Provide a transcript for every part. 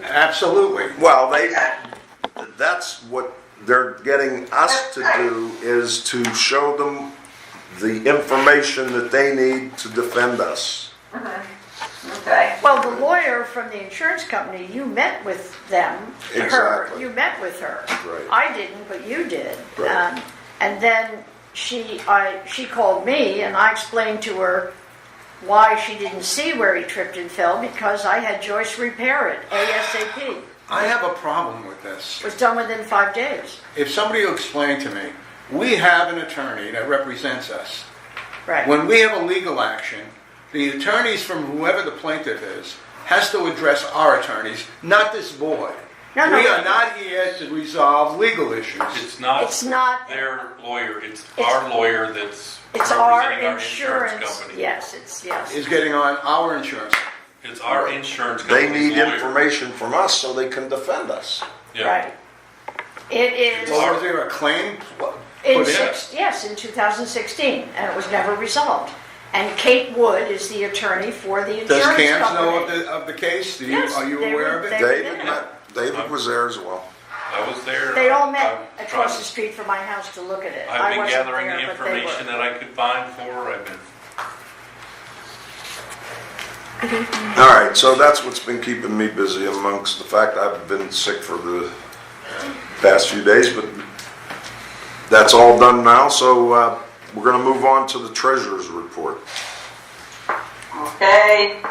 Absolutely. Well, that's what they're getting us to do, is to show them the information that they need to defend us. Okay. Well, the lawyer from the insurance company, you met with them, her, Exactly. you met with her. Right. I didn't, but you did. Right. And then she called me and I explained to her why she didn't see where he tripped and fell, because I had Joyce repair it ASAP. I have a problem with this. It was done within 5 days. If somebody will explain to me, we have an attorney that represents us. Right. When we have a legal action, the attorneys from whoever the plaintiff is has to address our attorneys, not this board. No. We are not here to resolve legal issues. It's not their lawyer, it's our lawyer that's It's our representing our insurance. insurance company. Yes. Is getting on our insurance. It's our insurance They company's need lawyer. information from us so they can defend us. Yeah. Right. It is. Well, was there a claim put In in? yes, in 2016, and it was never resolved. And Kate Wood is the attorney for the insurance Does company. Cams know of the case? Yes, Are you they aware were- of it? they- David was there as well. I was there. They all met I'm across trying- the street from my house to look at it. I've I been wasn't gathering there, the but they were. information that I could find for her. I've been All right, so that's what's been keeping me busy, amongst the fact I've been sick for the past few days, but that's all done now, so we're going to move on to the treasurer's report. Okay.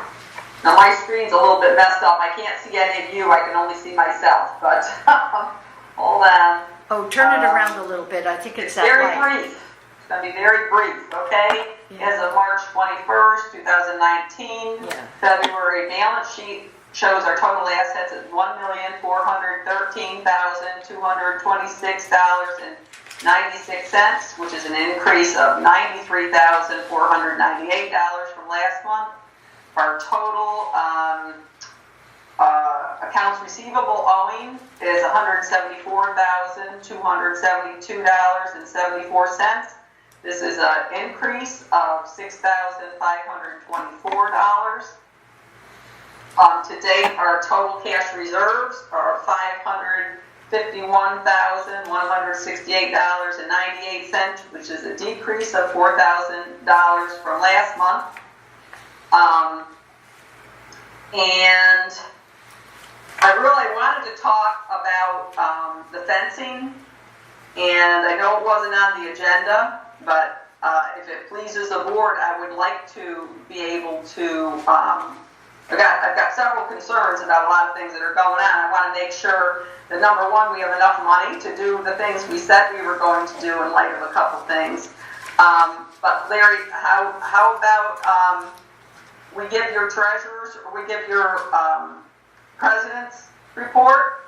Now my screen's a little bit messed up. I can't see any of you. I can only see myself. But hold on. Oh, turn it around a little bit. I think it's that Very way. brief. It's going to be very brief, okay? Yeah. As of March 21st, 2019, Yeah. February balance sheet shows our total assets at $1,413,226.96, which is an increase of $93,498 from last month. Our total accounts receivable owing is $174,272.74. This is an increase of $6,524. To date, our total cash reserves are $551,168.98, which is a decrease of $4,000 from last month. And I really wanted to talk about the fencing, and I know it wasn't on the agenda, but if it pleases the board, I would like to be able to, I've got several concerns about a lot of things that are going on. I want to make sure that, number one, we have enough money to do the things we said we were going to do in light of a couple things. But Larry, how about we give your treasurers, or we give your president's report,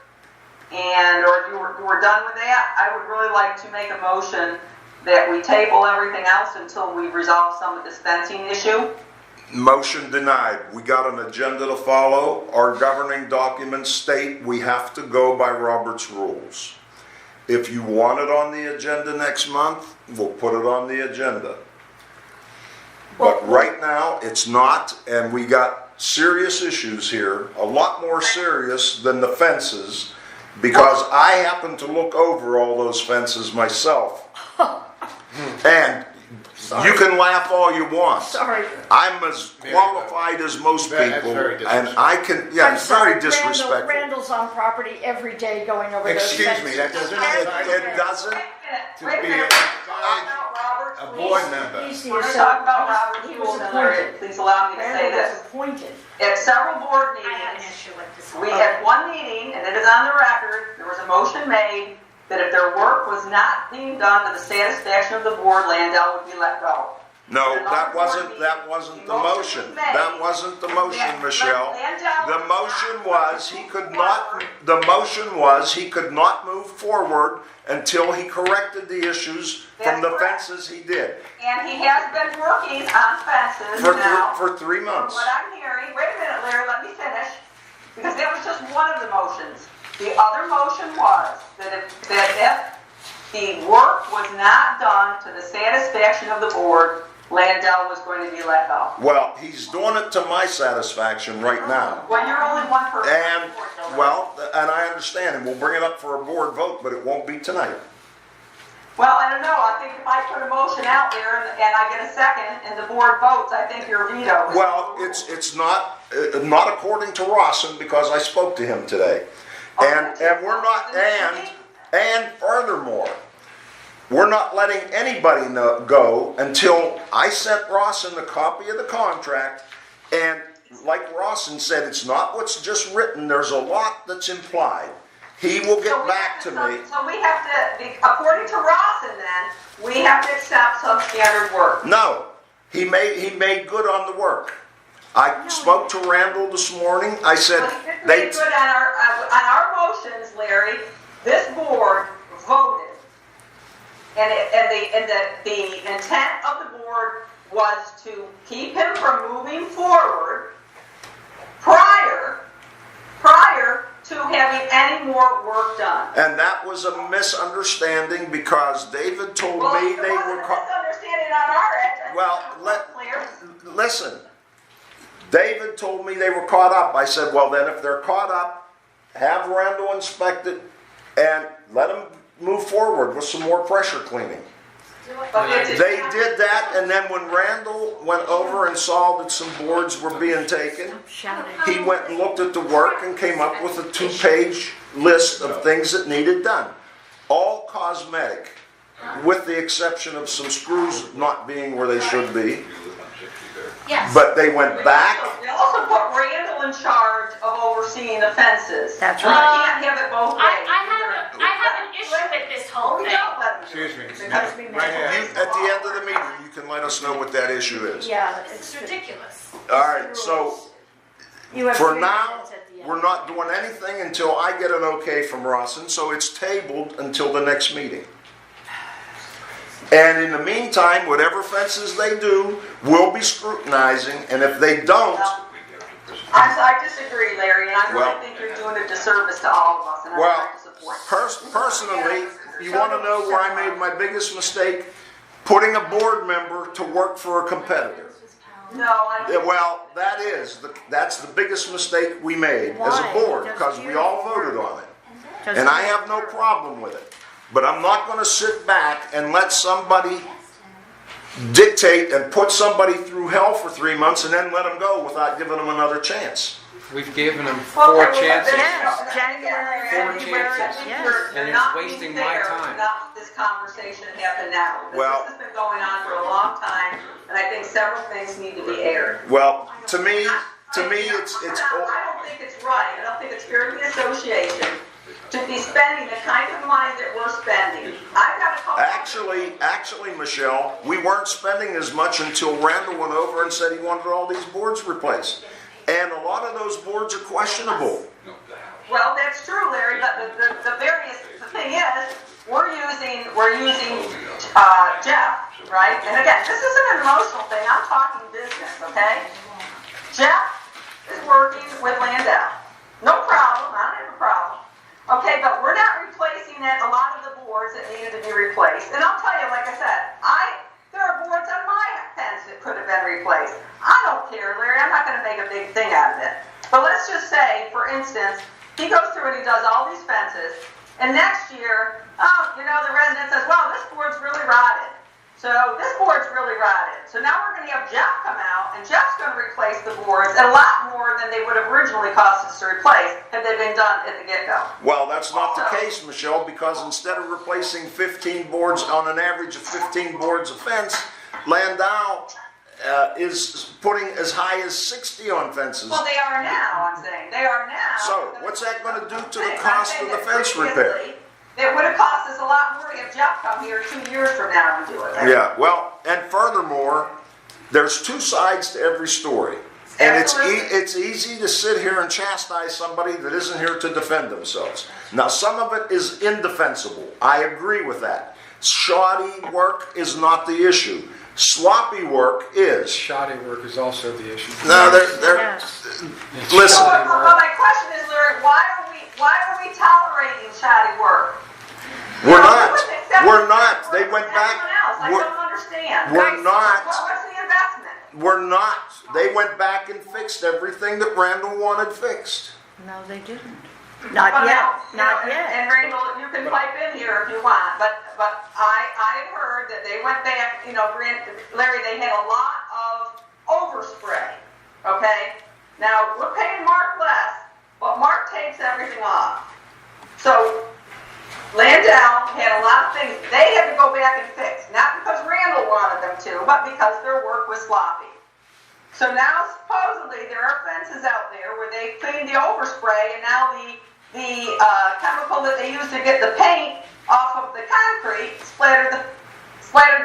and or if we're done with that, I would really like to make a motion that we table everything else until we resolve some of this fencing issue. Motion denied. We got an agenda to follow. Our governing documents state we have to go by Robert's rules. If you want it on the agenda next month, we'll put it on the agenda. But right now, it's not, and we got serious issues here, a lot more serious than the fences, because I happen to look over all those fences myself. And you can laugh all you want. Sorry. I'm as qualified as most That's people, very and I can, yeah, I'm it's very sorry, disrespectful. Randall's on property every day going over those Excuse fences. me, that doesn't It doesn't. Wait a be minute. a board member. He's the We're going to talk about Robert's he rules, was and Larry, appointed. please allow me to say Randall this. was appointed. At several board I have an meetings, issue with this. we had one meeting, and it is on the record, there was a motion made that if their work was not being done to the satisfaction of the board, Landell would be let go. No, that wasn't the motion. That wasn't the motion, Michelle. The motion was he could not move forward until he corrected the issues from the fences he did. And he has been working on fences now. For 3 months. From what I'm hearing, wait a minute, Larry, let me finish, because that was just one of the motions. The other motion was that if the work was not done to the satisfaction of the board, Landell was going to be let go. Well, he's doing it to my satisfaction right now. Well, you're only one person. And, well, and I understand, and we'll bring it up for a board vote, but it won't be tonight. Well, I don't know, I think if I put a motion out there and I get a second and the board votes, I think your veto is. Well, it's not according to Rawson, because I spoke to him today. And we're not, and furthermore, we're not letting anybody go until I sent Rawson a copy of the contract. And like Rawson said, it's not what's just written, there's a lot that's implied. He will get back to me. So we have to, according to Rawson then, we have to accept substandard work. No, he made good on the work. I spoke to Randall this morning. I said Well, he didn't make good on our motions, Larry. This board voted. And the intent of the board was to keep him from moving forward prior to having any more work done. And that was a misunderstanding because David told me they were. Misunderstanding on our end. Well, listen. David told me they were caught up. I said, well, then if they're caught up, have Randall inspect it and let them move forward with some more pressure cleaning. They did that, and then when Randall went over and saw that some boards were being taken, he went and looked at the work and came up with a 2-page list of things that needed done. All cosmetic, with the exception of some screws not being where they should be. Yes. But they went back. We also put Randall in charge of overseeing the fences. That's We right. can't have it both ways. I have an issue with this whole thing. Excuse me. Because we Right here. At the end of the meeting, you can let us know what that issue is. Yeah, It's ridiculous. All right, so You have for 3 now, minutes at the end. we're not doing anything until I get an okay from Rawson, so it's tabled until the next meeting. And in the meantime, whatever fences they do, we'll be scrutinizing, and if they don't, I disagree, Larry, and I Well- really think you're doing a disservice to all of us, and I'm well, trying to support you. personally, you want to know where I made my biggest mistake? Putting a board member to work for a competitor. No, I don't. Well, that's the biggest mistake we made as a Why? board, Just because we all voted on it. Just- And I have no problem with it. But I'm not going to sit back and let somebody dictate and put somebody through hell for 3 months and then let them go without giving them another chance. We've given him Okay, 4 well, chances. Yes, January, Again, February, chances. yes. You're And it's not wasting being my fair to time. not let this conversation happen now. Well- This has been going on for a long time, and I think several things need to be aired. Well, to me, it's I don't think it's right. I don't think it's fair to the association to be spending the kind of money that we're spending. I've got a couple. Actually, Michelle, we weren't spending as much until Randall went over and said he wanted all these boards replaced. And a lot of those boards are questionable. Well, that's true, Larry, but the thing is, we're using Jeff, right? And again, this isn't an emotional thing, I'm talking business, okay? Jeff is working with Landell. No problem, I don't have a problem. Okay, but we're not replacing a lot of the boards that needed to be replaced. And I'll tell you, like I said, there are boards on my fence that could have been replaced. I don't care, Larry, I'm not gonna make a big thing out of it. But let's just say, for instance, he goes through and he does all these fences, and next year, the resident says, wow, this board's really rotted. So this board's really rotted. So now we're gonna have Jeff come out, and Jeff's gonna replace the boards at a lot more than they would have originally cost us to replace had they been done at the get-go. Well, that's not the case, Michelle, because instead of replacing 15 boards on an average of 15 boards of fence, Landau is putting as high as 60 on fences. Well, they are now, I'm saying. They are now. So, what's that going to do to the cost of the fence repair? It would have cost us a lot more to have Jeff come here 2 years from now and do it. Yeah, well, and furthermore, there's 2 sides to every story. And it's easy to sit here and chastise somebody that isn't here to defend themselves. Now, some of it is indefensible. I agree with that. Shoddy work is not the issue. Sloppy work is. Shoddy work is also the issue. No, Yes. listen. Well, my question is, Larry, why are we tolerating shoddy work? We're not. They went back. I don't understand. we're not. What's the investment? We're not. They went back and fixed everything that Randall wanted fixed. No, they didn't. Not Well, yet, now, not you know, yet. And Randall, you can pipe in here if you want, but I heard that they went back, you know, Larry, they had a lot of overspray, okay? Now, we're paying Mark less, but Mark takes everything off. So, Landau had a lot of things they had to go back and fix, not because Randall wanted them to, but because their work was sloppy. So now supposedly there are fences out there where they cleaned the overspray, and now the chemical that they used to get the paint off of the concrete splattered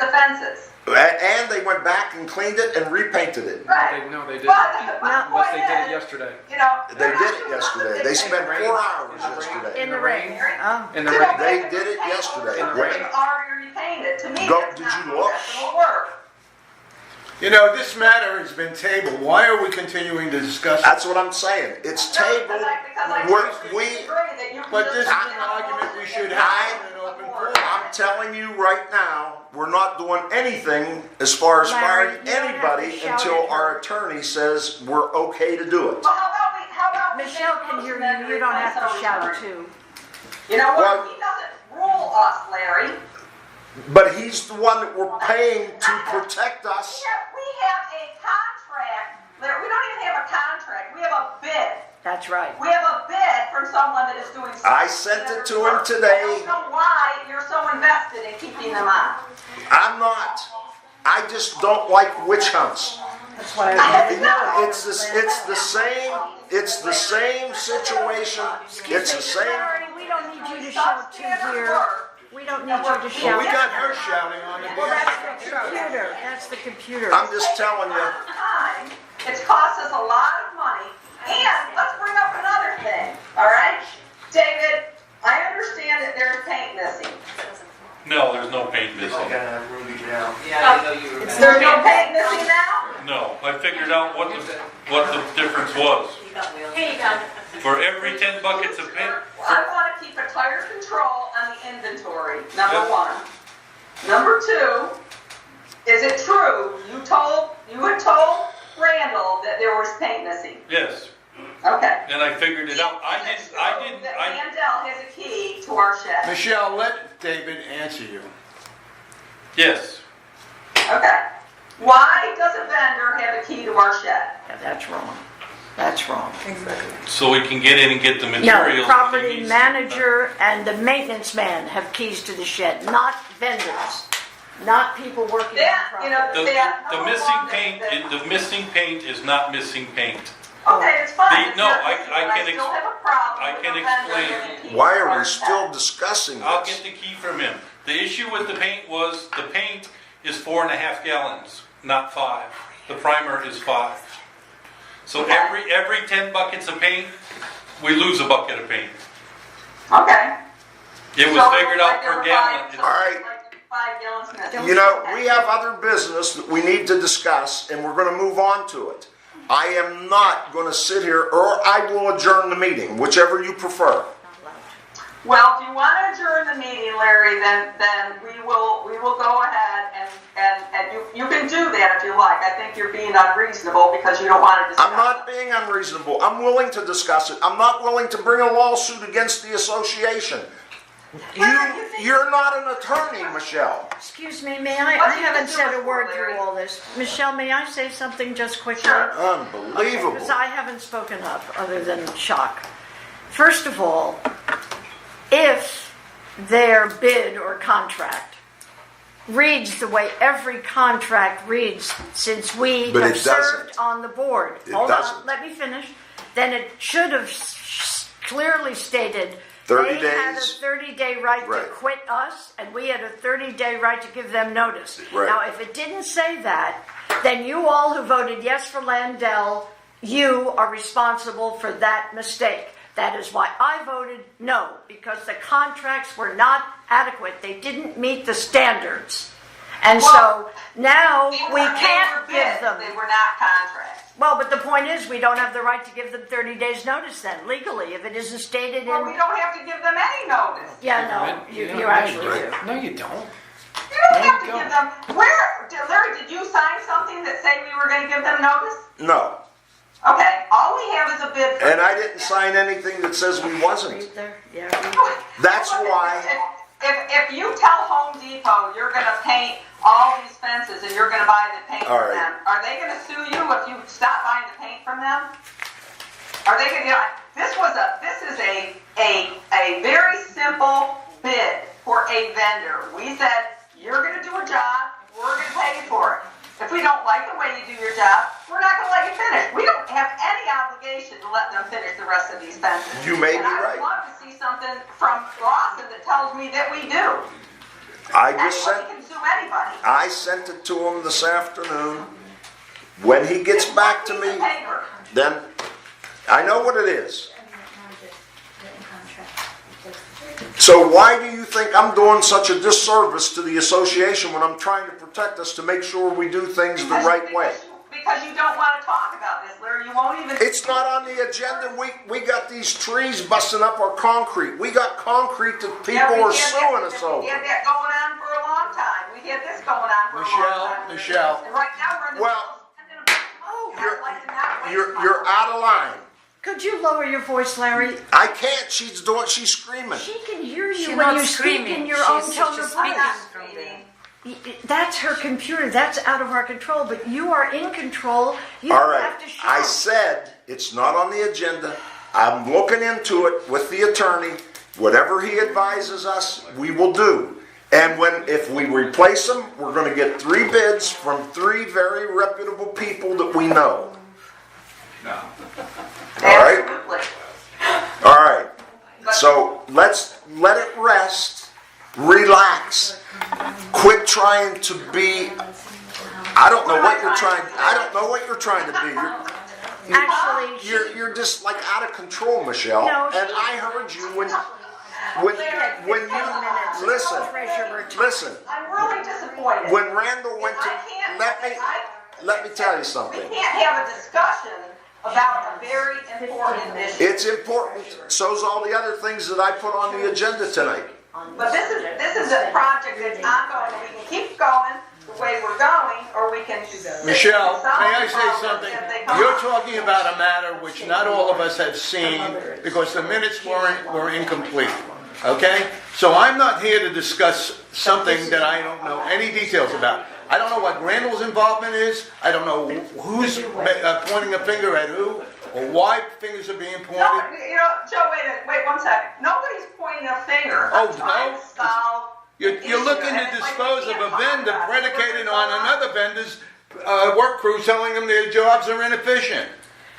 the fences. And they went back and cleaned it and repainted it. Right. No, they didn't. But the Unless point they did it is, yesterday. you know, They they're not did it doing yesterday. nothing. They spent rain. 4 hours In the rain. yesterday. In the rain. Oh. In the To rain. go They back did and it paint yesterday. over something that's already repainted. To me, Go- that's did not you look? professional work. You know, this matter has been tabled. Why are we continuing to discuss it? That's what I'm saying. It's tabled. Because I We, agree that you can But this is just- an argument we should have in an open forum. I'm telling you right now, we're not doing anything as far as Larry, firing you don't have to anybody shout until at our her. attorney says we're okay to do it. Well, how about we Michelle make a can hear motion you, to you don't have replace to shout our too. You know Well- what? He doesn't rule us, Larry. But he's the one that we're paying to protect us. We have a contract, Larry. We don't even have a contract. We have a bid. That's right. We have a bid from someone that is doing something. I sent it to him today. I don't know why you're so invested in keeping them on. I'm not. I just don't like witch hunts. That's what I wanted. It's the same situation. It's the same. Larry, we don't need you to shout too here. We don't need you to Well, shout. we got her shouting on the Well, board. that's the computer. That's the computer. I'm just telling you. Time. It's cost us a lot of money. And let's bring up another thing, all right? David, I understand that there's paint missing. No, there's no paint missing. Yeah, I didn't know you were. There's no paint missing now? No, I figured out what the difference was. Here you go. For every 10 buckets of paint, I want to keep a tighter control on the inventory, number one. Number two, is it true you had told Randall that there was paint missing? yes, Okay. and I figured it out. That Randall has a key to our shed. Michelle, let David answer you. yes. Okay. Why does a vendor have a key to our shed? Yeah, that's wrong. That's wrong. So we can get in and get the No, materials. property manager and the maintenance man have keys to the shed, not vendors, not people working on That, you know, property. The missing paint is not missing paint. Okay, it's fine. It's No, not I missing, but can still have a problem I with can a vendor explain. having a key Why to are our we shed. still discussing I'll this? get the key from him. The issue with the paint was the paint is 4.5 gallons, not 5. The primer is 5. So every 10 buckets of paint, we lose a bucket of paint. Okay. It was So figured like out there per were gallon. five- All right. like 5 gallons missing. You know, we have other business that we need to discuss, and we're going to move on to it. I am not going to sit here, or I will adjourn the meeting, whichever you prefer. Well, if you want to adjourn the meeting, Larry, then we will go ahead and you can do that if you like. I think you're being unreasonable because you don't want to discuss I'm not being unreasonable. I'm willing to discuss it. I'm not willing to bring a lawsuit against the association. You're not an attorney, Michelle. Excuse me, may I haven't said a word through all this. Michelle, may I say something just quickly? Sure. Unbelievable. Because I haven't spoken up other than shock. First of all, if their bid or contract reads the way every contract reads since we But have it served doesn't. on the board. It Hold doesn't. on, let me finish. Then it should have clearly stated 30 they had a days. 30-day right to Right. quit us, and we had a 30-day right to give them notice. Right. Now, if it didn't say that, then you all who voted yes for Landell, you are responsible for that mistake. That is why I voted no, because the contracts were not adequate. They didn't meet the standards. And so now we can't give them. They were not contracts. Well, but the point is, we don't have the right to give them 30 days notice then, legally, if it isn't stated in... Well, we don't have to give them any notice. Yeah, no, you actually do. No, you don't. You don't There have you to go. give them, Larry, did you sign something that say we were gonna give them notice? No. Okay, all we have is a bid. And I didn't sign anything that says we wasn't. Read there, yeah. That's why, If you tell Home Depot you're gonna paint all these fences and you're gonna buy the paint All from right. them, are they gonna sue you if you stop buying the paint from them? Are they gonna, this is a very simple bid for a vendor. We said, you're gonna do a job, we're gonna pay you for it. If we don't like the way you do your job, we're not gonna let you finish. We don't have any obligation to let them finish the rest of these fences. You may be And I right. would love to see something from Lawson that tells me that we do. I just Anybody sent, can sue anybody. I sent it to him this afternoon. When he gets Just back to one piece me, of paper. then I know what it is. So why do you think I'm doing such a disservice to the association when I'm trying to protect us to make sure we do things the right way? Because you don't want to talk about this, Larry. You won't even. It's not on the agenda. We got these trees busting up our concrete. We got concrete that people are suing us over. We had that going on for a long time. We had this going on for a long time. Michelle. And right now we're in the Well, you're You're out of line. Could you lower your voice, Larry? I can't. She's screaming. She can hear you She's when not you speak screaming. in your own She's tone just of voice. speaking. That's her computer. That's out of our control. But you are in control. You All don't right. have to shout. I said it's not on the agenda. I'm looking into it with the attorney. Whatever he advises us, we will do. And if we replace them, we're going to get 3 bids from 3 very reputable people that we know. No. All right? Absolutely. All right. So let's let it rest. Relax. Quit trying to be. I don't know what you're trying. I don't know what you're trying to be. Actually, You're just like out of control, Michelle. No, And I heard you when you listen. Listen. I'm really disappointed. When Randall went to let me tell you We something. can't have a discussion about a very important issue. It's important. So's all the other things that I put on the agenda tonight. But this is a project that's ongoing. We can keep going the way we're going, or we can. Michelle, solve may I the say problems something? as they come You're up. talking about a matter which not all of us have seen because the minutes were incomplete. Okay? So I'm not here to discuss something that I don't know any details about. I don't know what Randall's involvement is. I don't know who's pointing a finger at who or why fingers are being No, pointed. Joe, wait 1 second. Nobody's pointing a finger. Oh, I'm trying no? to solve. You're the looking issue, to and it's like dispose we of can't a talk vendor about it. predicated on another vendor's work crew telling them their jobs are inefficient.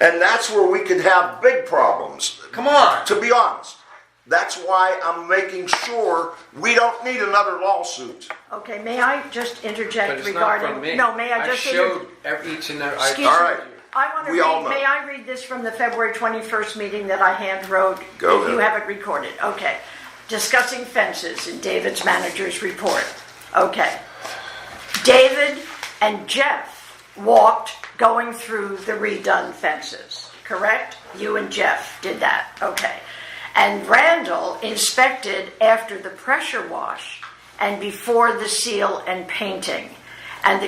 And that's where we could have big problems. Come on. To be honest. That's why I'm making sure we don't need another lawsuit. okay, may I just interject But it's not regarding? from me. No, may I just showed each and every. Excuse All me. right. I want to We all read, know. may I read this from the February 21st meeting that I hand wrote? Go If you ahead. have it recorded, okay. Discussing fences in David's manager's report. Okay. David and Jeff walked going through the redone fences, correct? You and Jeff did that, okay. And Randall inspected after the pressure wash and before the seal and painting. And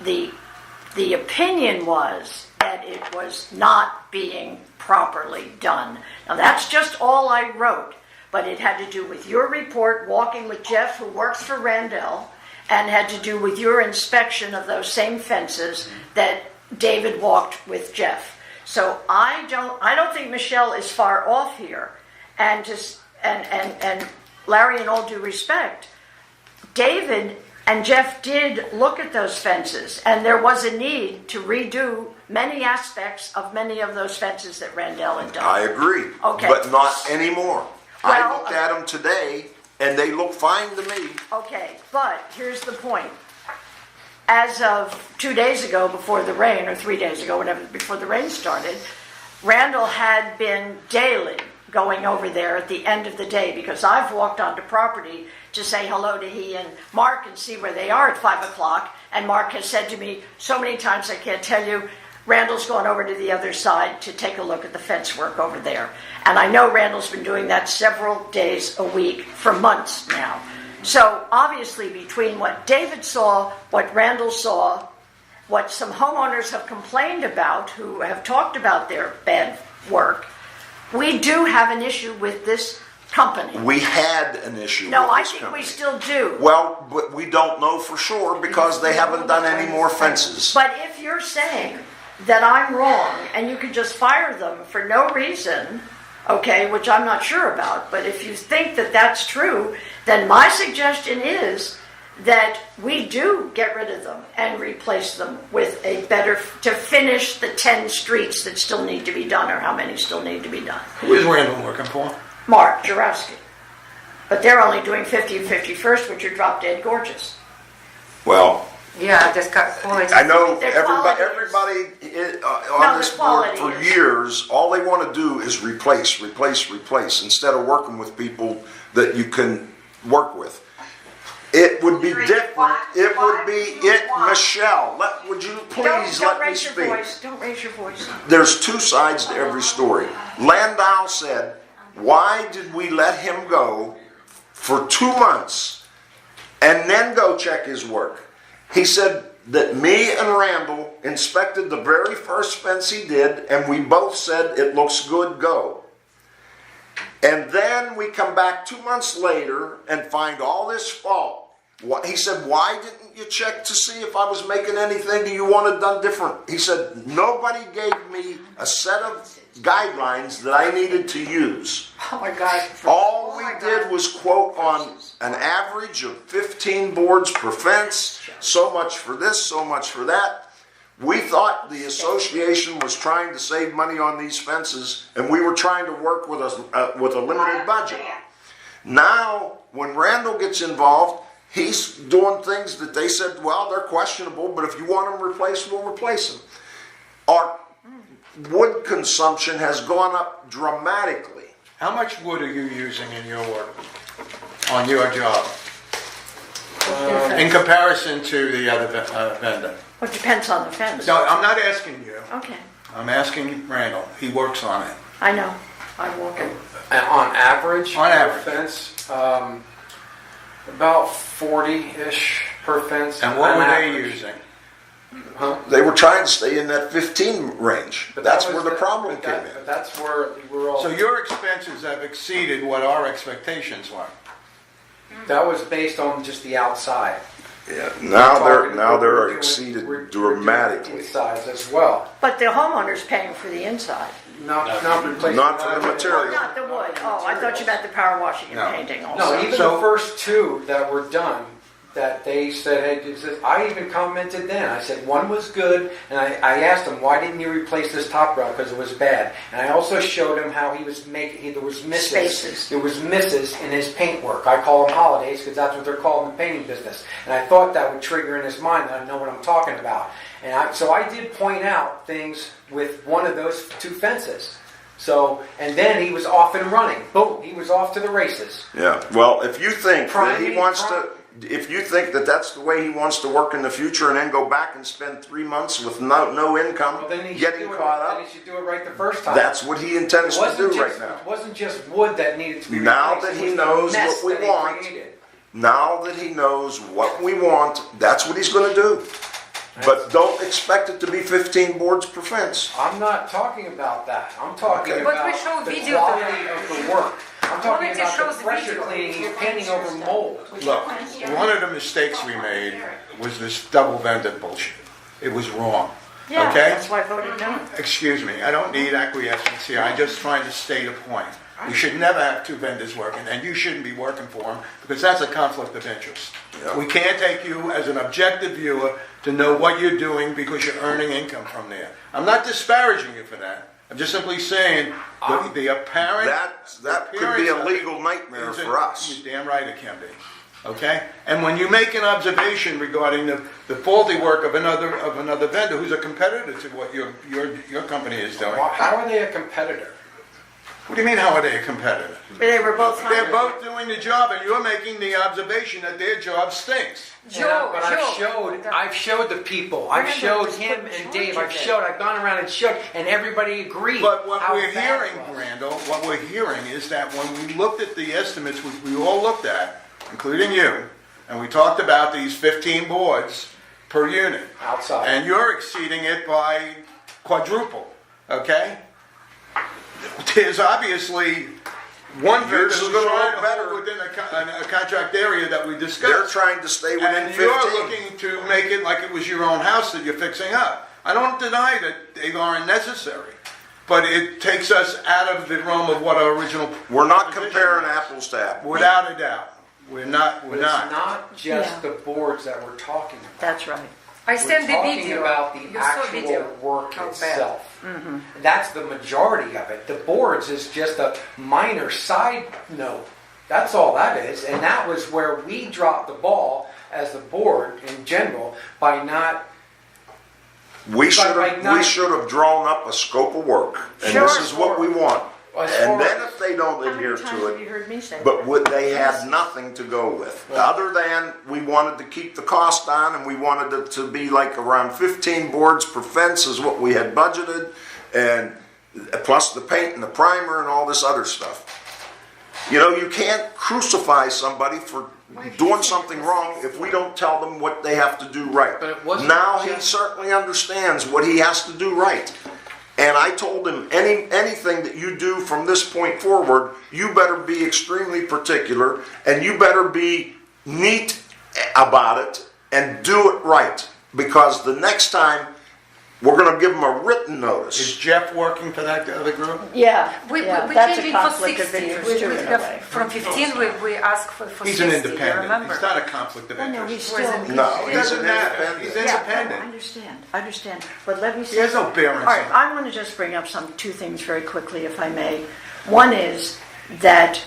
the opinion was that it was not being properly done. Now that's just all I wrote, but it had to do with your report, walking with Jeff, who works for Randall, and had to do with your inspection of those same fences that David walked with Jeff. So I don't think Michelle is far off here. And Larry, in all due respect, David and Jeff did look at those fences, and there was a need to redo many aspects of many of those fences that Randall had done. I agree. Okay. But not anymore. I Well, looked at them today and they look fine to me. Okay, but here's the point. As of 2 days ago before the rain, or 3 days ago, whenever before the rain started, Randall had been daily going over there at the end of the day, because I've walked onto property to say hello to he and Mark and see where they are at 5 o'clock, and Mark has said to me so many times I can't tell you, Randall's gone over to the other side to take a look at the fence work over there. And I know Randall's been doing that several days a week for months now. So obviously between what David saw, what Randall saw, what some homeowners have complained about, who have talked about their bad work, we do have an issue with this company. We had an issue No, with I this think company. we still do. Well, but we don't know for sure because they haven't done any more fences. But if you're saying that I'm wrong and you could just fire them for no reason, okay, which I'm not sure about, but if you think that that's true, then my suggestion is that we do get rid of them and replace them with a better, to finish the 10 streets that still need to be done, or how many still need to be done. Who is Randall working for? Mark Jarowski. But they're only doing 50 and 51st, which are drop dead gorgeous. Well, Yeah, just got quality. I know Their everybody quality on No, this the board quality for is- years, all they want to do is replace, instead of working with people that you can work with. It would be different. It would be Michelle. Would you please Don't let me raise your speak? voice. Don't raise your voice. There's two sides to every story. Landau said, "Why did we let him go for 2 months and then go check his work?" He said that me and Randall inspected the very first fence he did, and we both said it looks good, go. And then we come back 2 months later and find all this fault. He said, "Why didn't you check to see if I was making anything you wanted done different?" He said, "Nobody gave me a set of guidelines that I needed to use. Oh my God. All we did was quote on an average of 15 boards per fence, so much for this, so much for that. We thought the association was trying to save money on these fences, and we were trying to work with a limited budget. Now, when Randall gets involved, he's doing things that they said, well, they're questionable, but if you want them replaced, we'll replace them. Our wood consumption has gone up dramatically. How much wood are you using in your work, on your job, in comparison to the other vendor? Well, it depends on the fence. No, I'm not asking you. Okay, I'm asking Randall. He works on it. I know. I walk it. And on average, On average. per fence, about 40-ish per fence. And what on were they average. using? Huh? They were trying to stay in that 15 range. But That's that where was the problem but came that- in. but that's where we're all. So your expenses have exceeded what our expectations were. That was based on just the outside. Yeah, now We're they're doing- exceeded we're doing dramatically. Insides as well. But the homeowner's paying for the inside. Not replacing. Not for the material. Not the wood. Oh, I thought you meant the power washing and No. painting also. No, even So- the first two that were done, that they said, hey, this is- I even commented then. I said one was good, and I asked him, why didn't you replace this top rail? Because it was bad. And I also showed him how he was making, there was misses. Spaces. There was misses in his paint work. I call them holidays because that's what they're called in the painting business. And I thought that would trigger in his mind that I know what I'm talking about. And so I did point out things with one of those two fences. So, and then he was off and running. Boom, he was off to the races. Yeah, well, if you think that he Prime- wants to, if you think that that's the way he wants to work in the future and then go back and spend 3 months with no income, Well, then he should getting do it, caught then up, he should do it right the first time. that's what he intends It to wasn't do just, right now. It wasn't just wood that needed to be Now replaced. that It he was the knows mess what we that he want, created. Now that he knows what we want, that's what he's going to do. But don't expect it to be 15 boards per fence. I'm not talking about that. I'm talking Okay. But about we show the video quality of the work. I'm talking Quality about shows the the pressure video. cleaning, he's painting over mold. Look, one of the mistakes we made was this double vendor bullshit. It was wrong. Yeah, Okay? that's why I voted no. Excuse me, I don't need acquiescence here. I'm just trying to state a point. We should never have two vendors working, and you shouldn't be working for them because that's a conflict of interest. Yeah. We can't take you as an objective viewer to know what you're doing because you're earning income from there. I'm not disparaging you for that. I'm just simply saying the apparent. That could be a legal nightmare for us. You're damn right it can be. Okay? And when you make an observation regarding the faulty work of another vendor who's a competitor to what your company is doing, How are they a competitor? what do you mean, how are they a competitor? They were both They're hired. both doing the job, and you're making the observation that their job stinks. But I've showed the people. I've showed him and Dave. I've gone around and showed, and everybody agreed. But what how we're bad it hearing, was. Randall, what we're hearing is that when we looked at the estimates, which we all looked at, including you, and we talked about these 15 boards per unit. Outside. And you're exceeding it by quadruple, okay? There's obviously one bid Yours that's is gonna trying look to better. hold within a contract area that we They're discussed. trying to stay within And 15. you're looking to make it like it was your own house that you're fixing up. I don't deny that they aren't necessary, but it takes us out of the realm of what our original. We're not position comparing was. apples to apples. Without a doubt. We're not. But it's not just Yeah. the boards that we're talking about. That's right. I We're sent the talking video. about the You saw video. actual work How bad. itself. That's the majority of it. The boards is just a minor side note. That's all that is. And that was where we dropped the ball as the board in general by not. We should like have not- drawn up a scope of work, and Sure. this is what we want. As And far then as- if they don't How adhere many times to have you it, heard me say but that? would they had nothing to go with, other than we wanted to keep the cost down, and we wanted it to be like around 15 boards per fence is what we had budgeted, and plus the paint and the primer and all this other stuff. You know, you can't crucify somebody for doing something wrong if we don't tell them what they have to do right. But it wasn't Now he just- certainly understands what he has to do right. And I told him, anything that you do from this point forward, you better be extremely particular, and you better be neat about it and do it right. Because the next time, we're going to give them a written Is notice. Jeff working for that other group? Yeah, We yeah, changed that's it a for conflict of 60. interest too, in a way. From 15, we asked for He's 60. an You independent. remember? He's not a conflict of Well, no, interest. he's Where's still. it? No, It he's doesn't an matter. independent. He's Yeah, independent. I understand. But let me say. He has no bearing. All right, I want to just bring up two things very quickly, if I may. One is that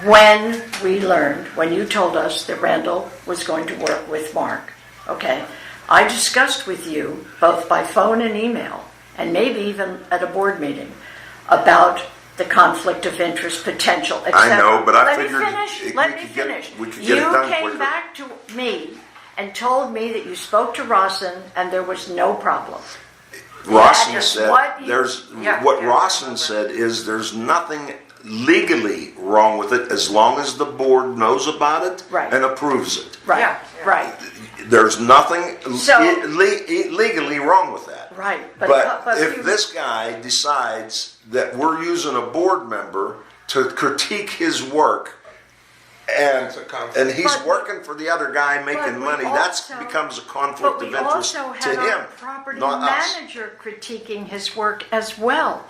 when you told us that Randall was going to work with Mark, okay, I discussed with you, both by phone and email, and maybe even at a board meeting, about the conflict of interest potential, etc. I know, but I Let figured me finish. we Let me could get- finish. we could get it You done came quicker. back to me and told me that you spoke to Rawson and there was no problem. Rawson That is said, what you- what Rawson said is there's nothing legally wrong with it as long as the board knows about it Right. and approves it. Right, Yeah. right, There's nothing So- legally wrong with that. right. But you- if this guy decides that we're using a board member to critique his work, That's a conflict. and he's But- working for the other guy making we money, also- that becomes a But conflict we of interest also to had him, our property not us. manager critiquing his work as well.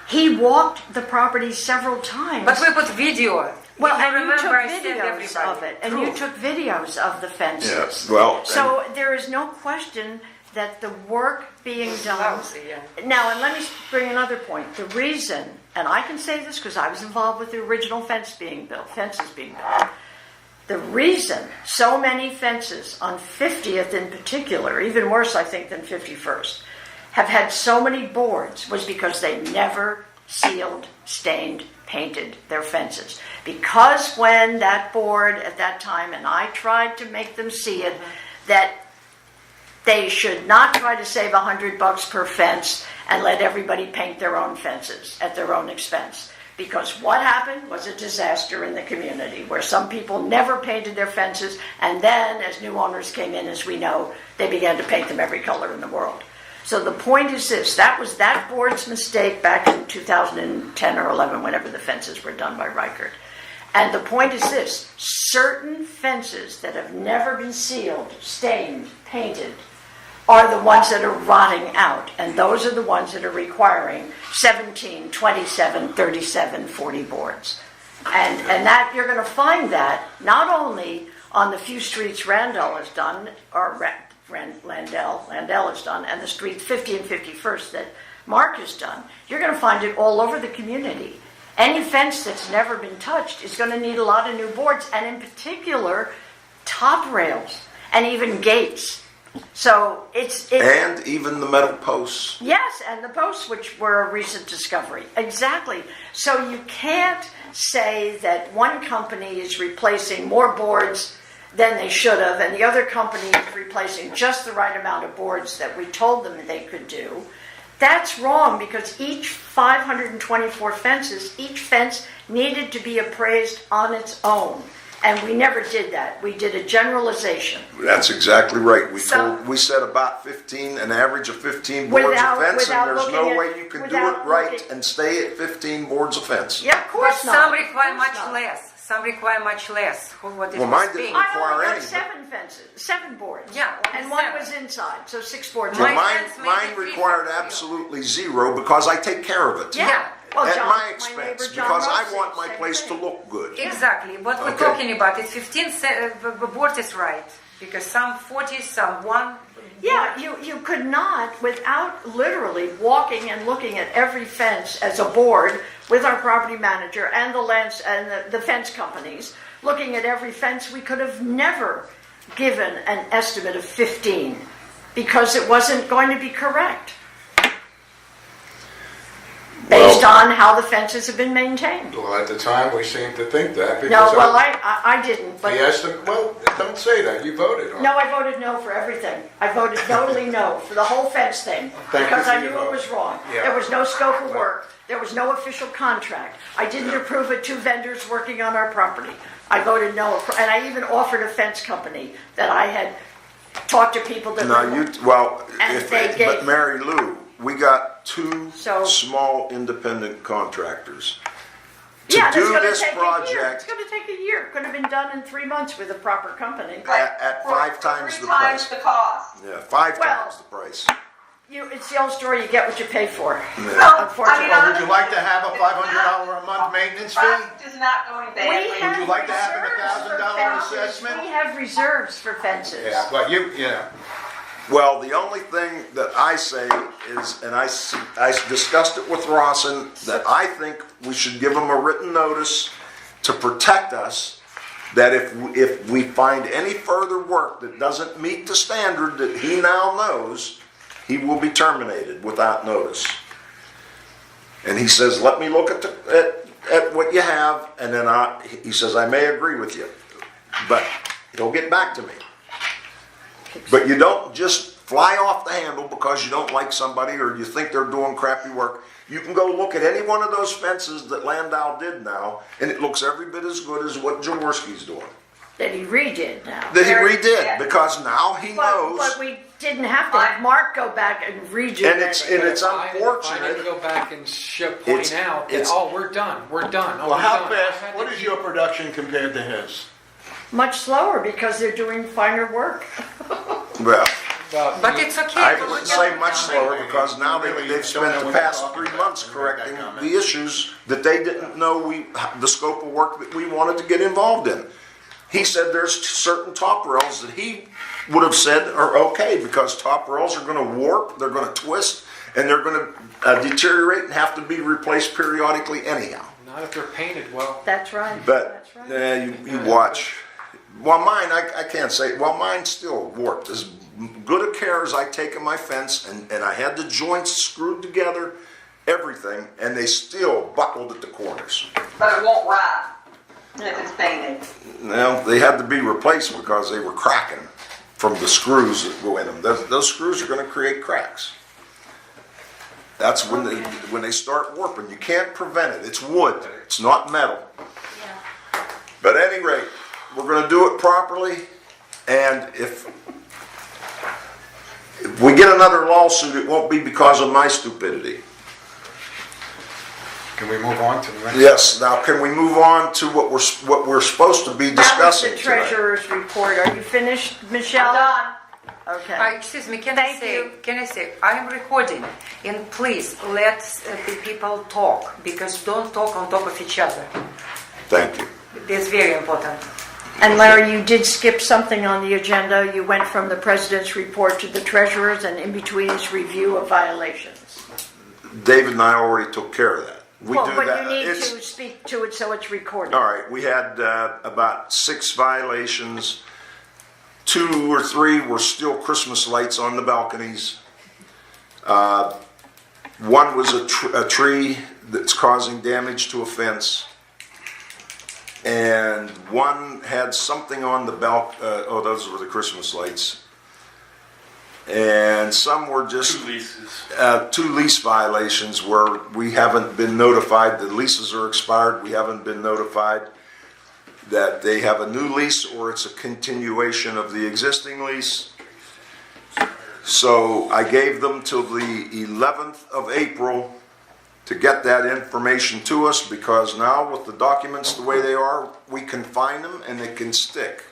He walked the property several times. But we put video. Well, If you and you remember, took I sent videos everybody of it, and you proof. took videos of the fences. Yeah, well, So there is no question that the work being done. Lousy, yeah. Now, and let me bring another point. The reason, and I can say this because I was involved with the original fences being built. The reason so many fences on 50th in particular, even worse I think than 51st, have had so many boards was because they never sealed, stained, painted their fences. Because when that board at that time, and I tried to make them see it, that they should not try to save $100 per fence and let everybody paint their own fences at their own expense. Because what happened was a disaster in the community where some people never painted their fences, and then as new owners came in, as we know, they began to paint them every color in the world. So the point is this, that was that board's mistake back in 2010 or 11, whenever the fences were done by Reichert. And the point is this, certain fences that have never been sealed, stained, painted, are the ones that are rotting out. And those are the ones that are requiring 17, 27, 37, 40 boards. And that you're going to find that not only on the few streets Landell has done, and the streets 50 and 51st that Mark has done, you're going to find it all over the community. Any fence that's never been touched is going to need a lot of new boards, and in particular, top rails and even gates. So it's And even the metal posts. yes, and the posts, which were a recent discovery. Exactly. So you can't say that one company is replacing more boards than they should have, and the other company is replacing just the right amount of boards that we told them they could do. That's wrong, because each 524 fences, each fence needed to be appraised on its own. And we never did that. We did a generalization. That's exactly right. So- We said about 15, an average of 15 boards Without- of fence, without and there's looking no at- way you can do without it right looking- and stay at 15 boards of fence. Yeah, of But course not. some require Of course much not. less. Some require much less. What it Well, mine was didn't being. I require only got any, but- 7 fences, 7 boards. Yeah, And one seven. was inside, so 6 boards. Well, My mine, fence may mine be 3 required feet. absolutely 0 because I take care of it. Yeah. Well, At John- my neighbor expense, John because I Ross want said my the same place to thing. look good. Exactly. What we're Okay. talking about is 15 boards is right. Because some 40, some 1. Yeah, you could not, without literally walking and looking at every fence as a board with our property manager and the fence companies, looking at every fence, we could have never given an estimate of 15 because it wasn't going to be correct based on how the fences have been maintained. Well, at the time, we seemed to think that because No, well, I didn't, but. Yes, well, don't say that. You voted on it. No, I voted no for everything. I voted totally no for the whole fence thing. Thank you Because for I your knew it vote. was wrong. Yeah. There was no scope of work. There was no official contract. I didn't approve of 2 vendors working on our property. I voted no, and I even offered a fence company that I had talked to people that. No, And they but gave- Mary Lou, we got 2 So- small independent contractors. To Yeah, it's do gonna this take a year. It's project gonna take a year. Could have been done in 3 months with a proper company. at 5 times the 3 times price. the cost. Yeah, 5 Well- times the price. It's the old story, you get what you pay for. Well, Unfortunately. Well, would you like to have a $500 a month maintenance fee? Project is not going badly. We have you like to have an reserves for $1,000 fences. assessment? We have reserves for fences. Yeah, but Well, the only thing that I say is, and I discussed it with Rawson, that I think we should give them a written notice to protect us, that if we find any further work that doesn't meet the standard that he now knows, he will be terminated without notice. And he says, let me look at what you have, and then he says, I may agree with you, but he'll get back to me. But you don't just fly off the handle because you don't like somebody or you think they're doing crappy work. You can go look at any one of those fences that Landau did now, and it looks every bit as good as what Jaworski's doing. That he redid now. That he Very- redid, yeah. because now he knows. But we didn't have to have Mark go back and redo And it's anything. it's If I unfortunate. didn't go back and point It's- out that, it's- oh, we're done. Oh, well, we're how done. fast, what is your production compared to his? Much slower because they're doing finer work. Well, But it's okay. I to wouldn't look say at much it. slower because now Really they've don't spent know the what you're past talking 3 about months when you make that correcting comment. the issues that they didn't know the scope of work that we wanted to get involved in. He said there's certain top rails that he would have said are okay because top rails are going to warp, they're going to twist, and they're going to deteriorate and have to be replaced periodically anyhow. Not if they're painted well. That's right. But That's right. you watch. Well, mine, I can't say, well, mine's still warped. As good a care as I take of my fence, and I had the joints screwed together, everything, and they still buckled at the corners. But it won't rot if it's painted. Well, they had to be replaced because they were cracking from the screws that go in them. Those screws are going to create cracks. That's when they start warping. You can't prevent it. It's wood. It's not metal. But at any rate, we're going to do it properly, and if we get another lawsuit, it won't be because of my stupidity. Can we move on to the next? Yes. Now, can we move on to what we're supposed to be That was discussing the tonight? treasurer's report. Are you finished, Michelle? I'm done. Okay. Excuse me, can Thank I say? you. Can I say? I am recording, and please let the people talk because don't talk on top of each other. Thank you. That's very important. And Larry, you did skip something on the agenda. You went from the president's report to the treasurer's, and in between is review of violations. David and I already took care of that. We Well, do but that. you need It's- to speak to it so it's recorded. All right, we had about 6 violations. 2 or 3 were still Christmas lights on the balconies. One was a tree that's causing damage to a fence. And one had something on the those were the Christmas lights. And some were just 2 leases. 2 lease violations where we haven't been notified. The leases are expired. We haven't been notified. that they have a new lease or it's a continuation of the existing lease. So I gave them till the 11th of April to get that information to us, because now with the documents the way they are, we can find them and they can stick.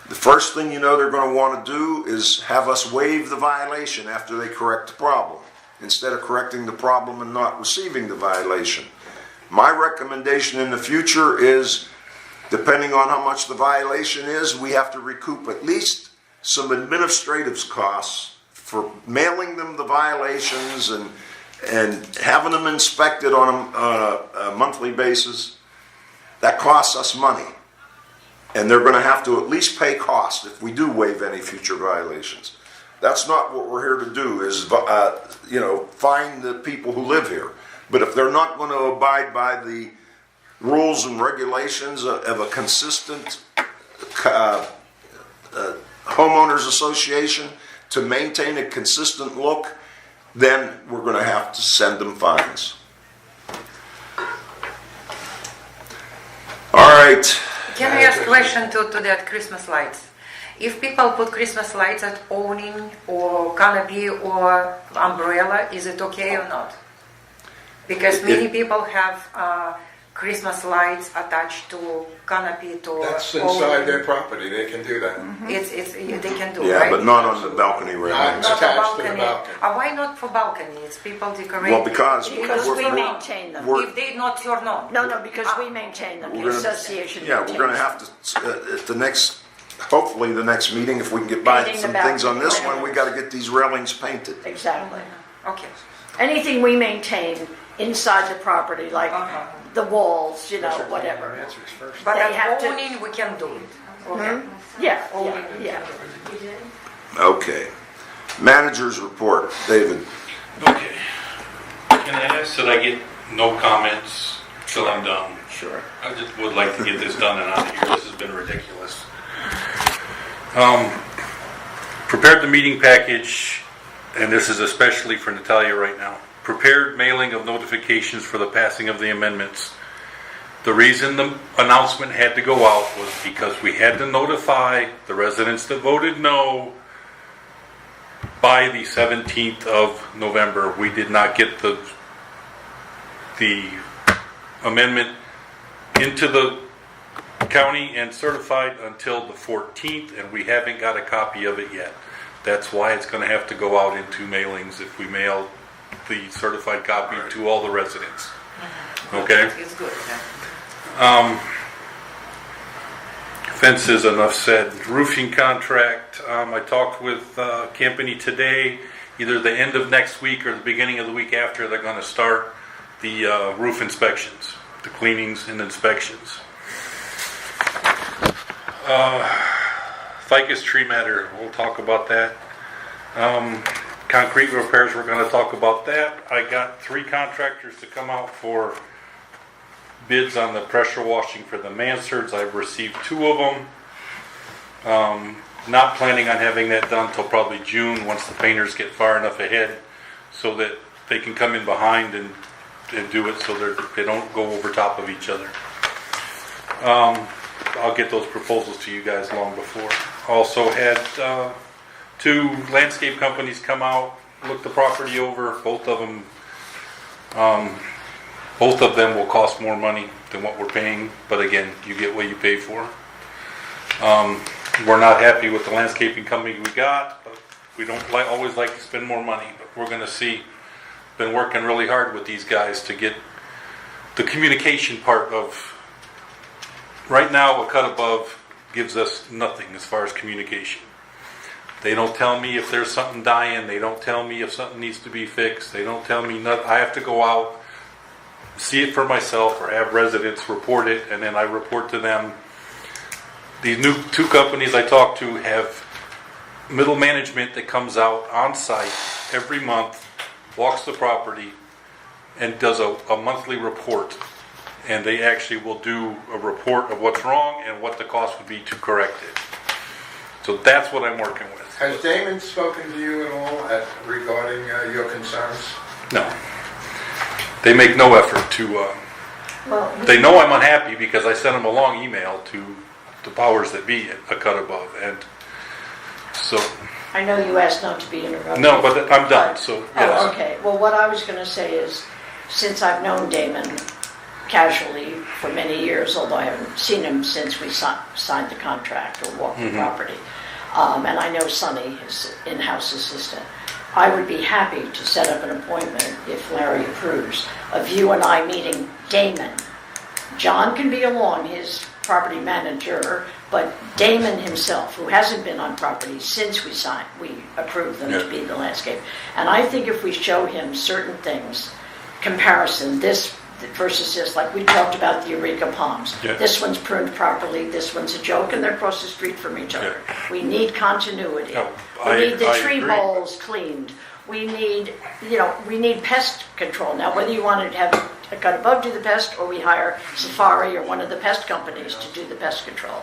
The first thing you know they're going to want to do is have us waive the violation after they correct the problem, instead of correcting the problem and not receiving the violation. My recommendation in the future is, depending on how much the violation is, we have to recoup at least some administrative costs for mailing them the violations and having them inspected on a monthly basis. That costs us money. And they're going to have to at least pay costs if we do waive any future violations. That's not what we're here to do, is find the people who live here. But if they're not going to abide by the rules and regulations of a consistent homeowners association to maintain a consistent look, then we're going to have to send them fines. All right. Can I ask a question to that Christmas lights? If people put Christmas lights at awning or canopy or umbrella, is it okay or not? Because many people have Christmas lights attached to canopy to That's inside their property, they can do that. They can do, Yeah, right? but not on the balcony Not railings. Not a attached to the balcony. balcony. Why not for balcony? It's people decorate. Well, because Because we we're- maintain them. we're- if they not turn on. No, because we maintain them, the We're gonna- association Yeah, maintains we're going to have to, at the next, hopefully the next meeting, if we can get by Painting some the things on this balcony. one, we got to get these railings painted. Exactly. Okay. Anything we maintain inside the property, like the walls, whatever. Answers first. But They at have to- awning, we can do it. Okay. Yeah. Okay. Manager's report, David. Okay. Can I ask that I get no comments till I'm done? Sure. I just would like to get this done and out of here. This has been ridiculous. Prepared the meeting package, and this is especially for Natalia right now. Prepared mailing of notifications for the passing of the amendments. The reason the announcement had to go out was because we had to notify the residents that voted no by the 17th of November. We did not get the amendment into the county and certified until the 14th, and we haven't got a copy of it yet. That's why it's going to have to go out in 2 mailings if we mail the certified copy to all the residents. Okay? It's good. Yeah. Fences, enough said. Roofing contract, I talked with Campany today. Either the end of next week or the beginning of the week after, they're going to start the roof inspections, the cleanings and inspections. Ficus tree matter, we'll talk about that. Concrete repairs, we're going to talk about that. I got 3 contractors to come out for bids on the pressure washing for the mansards. I've received 2 of them. Not planning on having that done till probably June, once the painters get far enough ahead so that they can come in behind and do it so they don't go over top of each other. I'll get those proposals to you guys long before. Also had 2 landscape companies come out, look the property over. Both of them will cost more money than what we're paying, but again, you get what you pay for. We're not happy with the landscaping company we got, but we don't always like to spend more money, but we're going to see. Been working really hard with these guys to get the communication part of. Right now, a cut above gives us nothing as far as communication. They don't tell me if there's something dying. They don't tell me if something needs to be fixed. They don't tell me nothing. I have to go out, see it for myself, or have residents report it, and then I report to them. These new 2 companies I talk to have middle management that comes out on site every month, walks the property, and does a monthly report. And they actually will do a report of what's wrong and what the cost would be to correct it. So that's what I'm working with. Has Damon spoken to you at all regarding your concerns? No. They make no effort to Well, They know I'm unhappy because I sent them a long email to the powers that be a cut above, and so, I know you asked not to be interrupted. no, but I'm done, so, Oh, yes. okay. Well, what I was going to say is, since I've known Damon casually for many years, although I haven't seen him since we signed the contract or walked the property, and I know Sonny, his in-house assistant, I would be happy to set up an appointment, if Larry approves, of you and I meeting Damon. John can be along, his property manager, but Damon himself, who hasn't been on property since we approved them to be the landscape. And I think if we show him certain things, comparison, this versus this, like we talked about the Eureka palms. Yeah. This one's pruned properly, this one's a joke, and they're across the street from each other. We need continuity. No, We need the I tree agree. bowls cleaned. We need, we need pest control. Now, whether you want to have a cut above do the pest, or we hire Safari or one of the pest companies to do the pest control.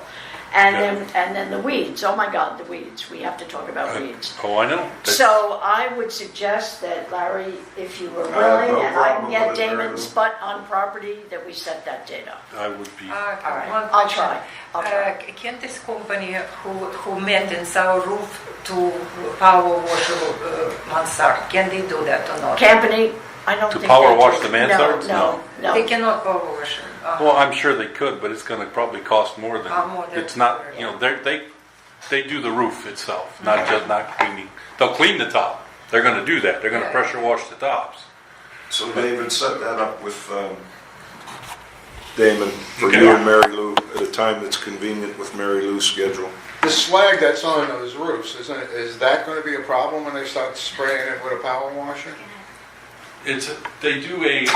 And then the weeds. Oh my God, the weeds. We have to talk about weeds. Oh, I know. So I would suggest that, Larry, if you were I have willing, no and I can problem get with it, Mary Damon's Lou. butt on property, that we set that date up. I would be, All right, One I'll question. try. I'll try. Can this company who maintains our roof to power wash mansard, can they do that or not? Company, I don't To think power they wash do. the mansards? No. They cannot power wash. well, I'm sure they could, but it's gonna probably cost more than, More than- it's not, they do the roof itself, not cleaning. They'll clean the top. They're gonna do that. They're gonna Yeah. pressure wash the tops. So David, set that up with Damon for Okay. you and Mary Lou at a time that's convenient with Mary Lou's schedule. The slag that's on those roofs, is that going to be a problem when they start spraying it with a power washer? They do a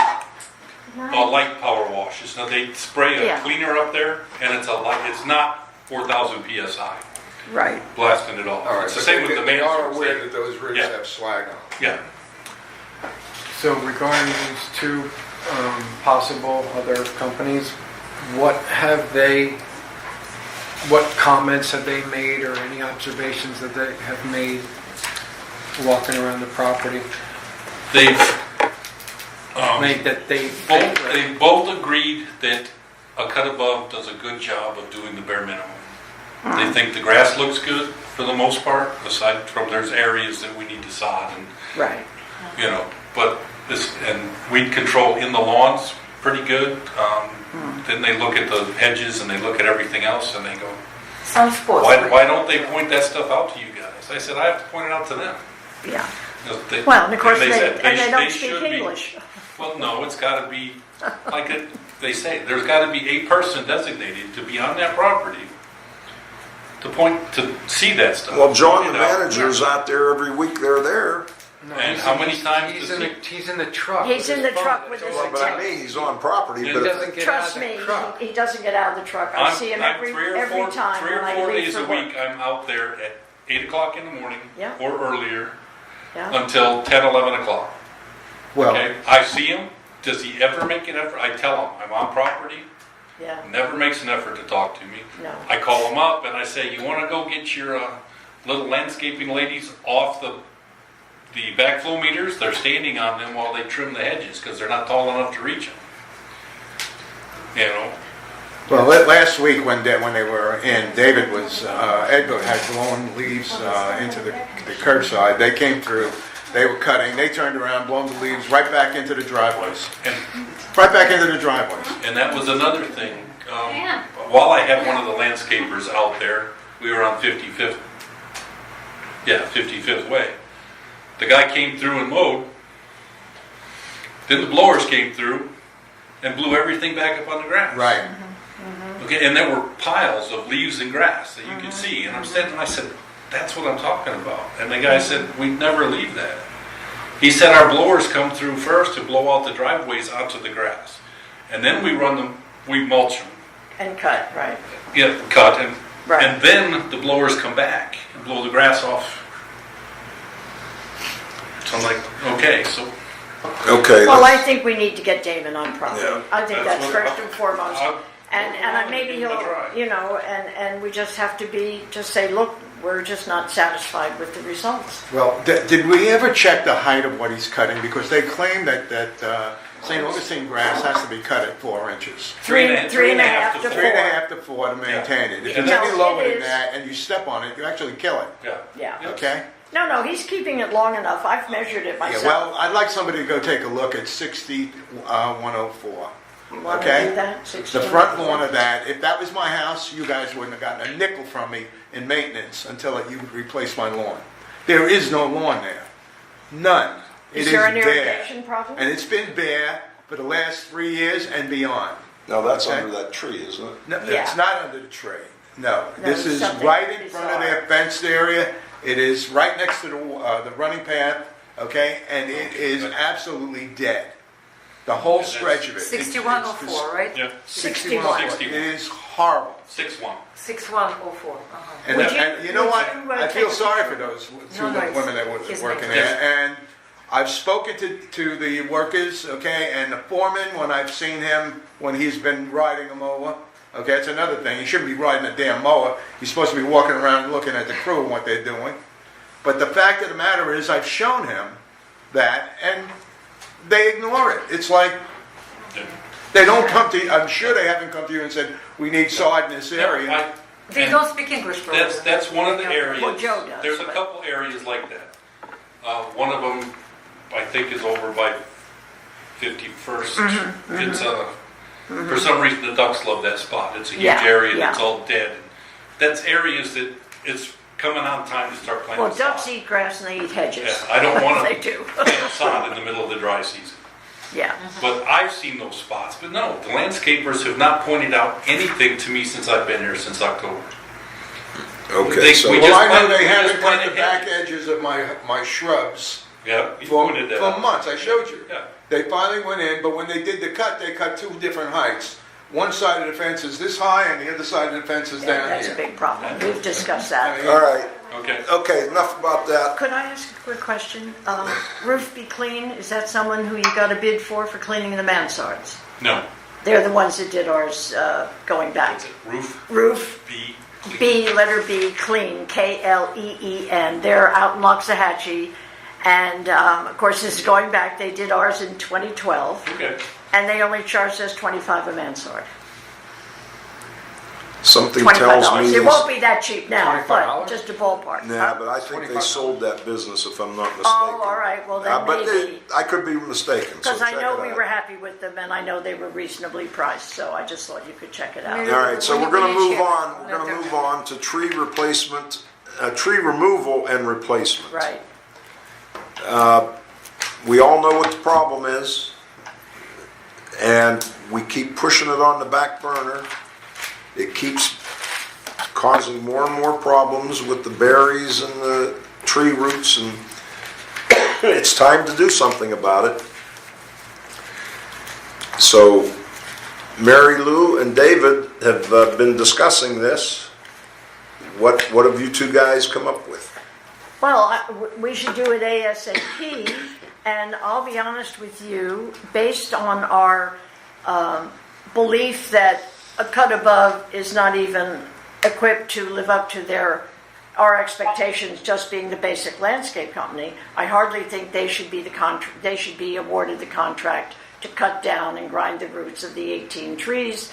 light power wash. It's not, they spray Yeah. a cleaner up there, and it's not 4,000 PSI, Right. blasting it off. All right, It's the but same with the they are mansards. aware that those roofs Yeah. have slag on. Yeah. So regarding these two possible other companies, what comments have they made, or any observations that they have made walking around the property? They've They both agreed that a cut above does a good job of doing the bare minimum. They think the grass looks good for the most part, aside from there's areas that we need to sod and, Right. but and weed control in the lawns, pretty good. Then they look at the hedges and they look at everything else and they go, Some spots. why don't they point that stuff out to you guys? I said, I have to point it out to them. Yeah. They- Well, and of course, and they don't sh- speak should be. English. Well, no, it's got to be, they say, there's got to be a person designated to be on that property to see that stuff. Well, John, the You know? manager's out there every week, they're there. And how many times he's does he's in the truck. He's with in his the truck phone. with his Well, but I mean, he's on property, He but He if doesn't get out Trust of me, the truck. he doesn't get out of the truck. I see him I'm every three or time when I 4 leave days for a work. week, I'm out there at 8 o'clock in the morning Yeah. or earlier Yeah. until 10, 11 o'clock. Well, Okay, I see him. Does he ever make an effort? I tell him I'm on property. Yeah. Never makes an effort to talk to me. No. I call him up and I say, "You want to go get your little landscaping ladies off the backflow meters? They're standing on them while they trim the hedges because they're not tall enough to reach them." well, last week when they were in, David was, Edgar had blown leaves into the curbside. They came through, they were cutting, they turned around, blown the leaves right back into the driveways. And Right back into the driveways. And that was another thing. Yeah. While I had one of the landscapers out there, we were on 55th. Yeah, 55th Way. The guy came through and mowed. Then the blowers came through and blew everything back up on the grass. Right. Okay, and there were piles of leaves and grass that you could see. And I'm standing and I said, "That's what I'm talking about." And the guy said, "We never leave that." He said, "Our blowers come through first to blow out the driveways onto the grass. And then we mulch them, And cut, right. cut, and Right. and then the blowers come back and blow the grass off." So I'm like, okay, so okay. Well, I think we need to get Damon on property. Yeah. I think That's that's what- first and foremost. And maybe give it a he'll, try. and we just have to just say, look, we're just not satisfied with the results. Well, did we ever check the height of what he's cutting? Because they claim that St. Augustine grass has to be cut at 4 inches. Three and a half to 4. 3.5 to 4 to maintain it. If it's No, any lower it than is. that and you step on it, you actually kill it, Yeah. Yeah. okay? No, he's keeping it long enough. I've measured it Yeah, myself. well, I'd like somebody to go take a look at 104. You want to Okay? do that? The 16? front lawn of that, if that was my house, you guys wouldn't have gotten a nickel from me in maintenance until you would replace my lawn. There is no lawn there. None. Is It there an bare. irrigation problem? And it's been bare for the last 3 years and beyond. Now, that's Okay. under that tree, isn't it? No, Yeah. it's not under the tree. No, this it's is something right in front of bizarre. their fenced area. It is right next to the running path, okay? And it is absolutely dead. The whole stretch of it. 6104, right? Yeah. 61. 61. It is horrible. 6-1. 6104. And, Would you- and you know would what? you, I take feel a sorry picture? for those two No, it's- women that were it's working nice. there. And I've spoken to the workers, okay, and the foreman when I've seen him when he's been riding a mower. Okay, that's another thing. He shouldn't be riding a damn mower. He's supposed to be walking around looking at the crew and what they're doing. But the fact of the matter is, I've shown him that, and they ignore it. It's like they don't come to you. I'm sure they haven't come to you and said, "We need sod in this area." They And don't speak English probably. That's one of the areas. Well, Joe does, There's a but- couple areas like that. One of them, I think, is over by 51st. It's for some reason the ducks love that spot. It's a huge Yeah, area yeah. that's all dead. That's areas that it's coming on time to start planting Well, ducks sod. eat grass and they eat hedges. Yeah, I don't want They to do. plant sod in the middle of the dry season. Yeah. But I've seen those spots. But no, the landscapers have not pointed out anything to me since I've been here since October. Okay, so. we Well, just I know planted- they we haven't just cut planted the back hedges. edges of my shrubs Yeah, you for pointed that out. months. I showed you. Yeah. They finally went in, but when they did the cut, they cut 2 different heights. One side of the fence is this high, and the other side of the fence is down That's a here. big problem. We've discussed that. All right, Okay. okay, enough about that. Could I ask a quick question? Roof Be Clean, is that someone who you got a bid for cleaning the mansards? No. They're the ones that did ours going back. That's it. Roof Roof B. B, letter B, Clean, Kleen. They're out in Loxahatchee. And of course, this is going back. They did ours in 2012. Okay. And they only charged us $25 a mansard. Something $25. tells me. It won't be that cheap now, but $25? just a ballpark. Yeah, but I think they sold that business, if I'm not mistaken. Oh, all right. Well, then But maybe. I could be mistaken, so Because I check know it we out. were happy with them, and I know they were reasonably priced, so I just thought you could check it out. Maybe- All right, so we're We gonna need move to check. on, we're gonna move on to tree replacement, tree removal and replacement. Right. We all know what the problem is, and we keep pushing it on the back burner. It keeps causing more and more problems with the berries and the tree roots, and it's time to do something about it. So Mary Lou and David have been discussing this. What have you two guys come up with? Well, we should do it ASAP, and I'll be honest with you, based on our belief that a cut above is not even equipped to live up to our expectations, just being the basic landscape company, I hardly think they should be they should be awarded the contract to cut down and grind the roots of the 18 trees,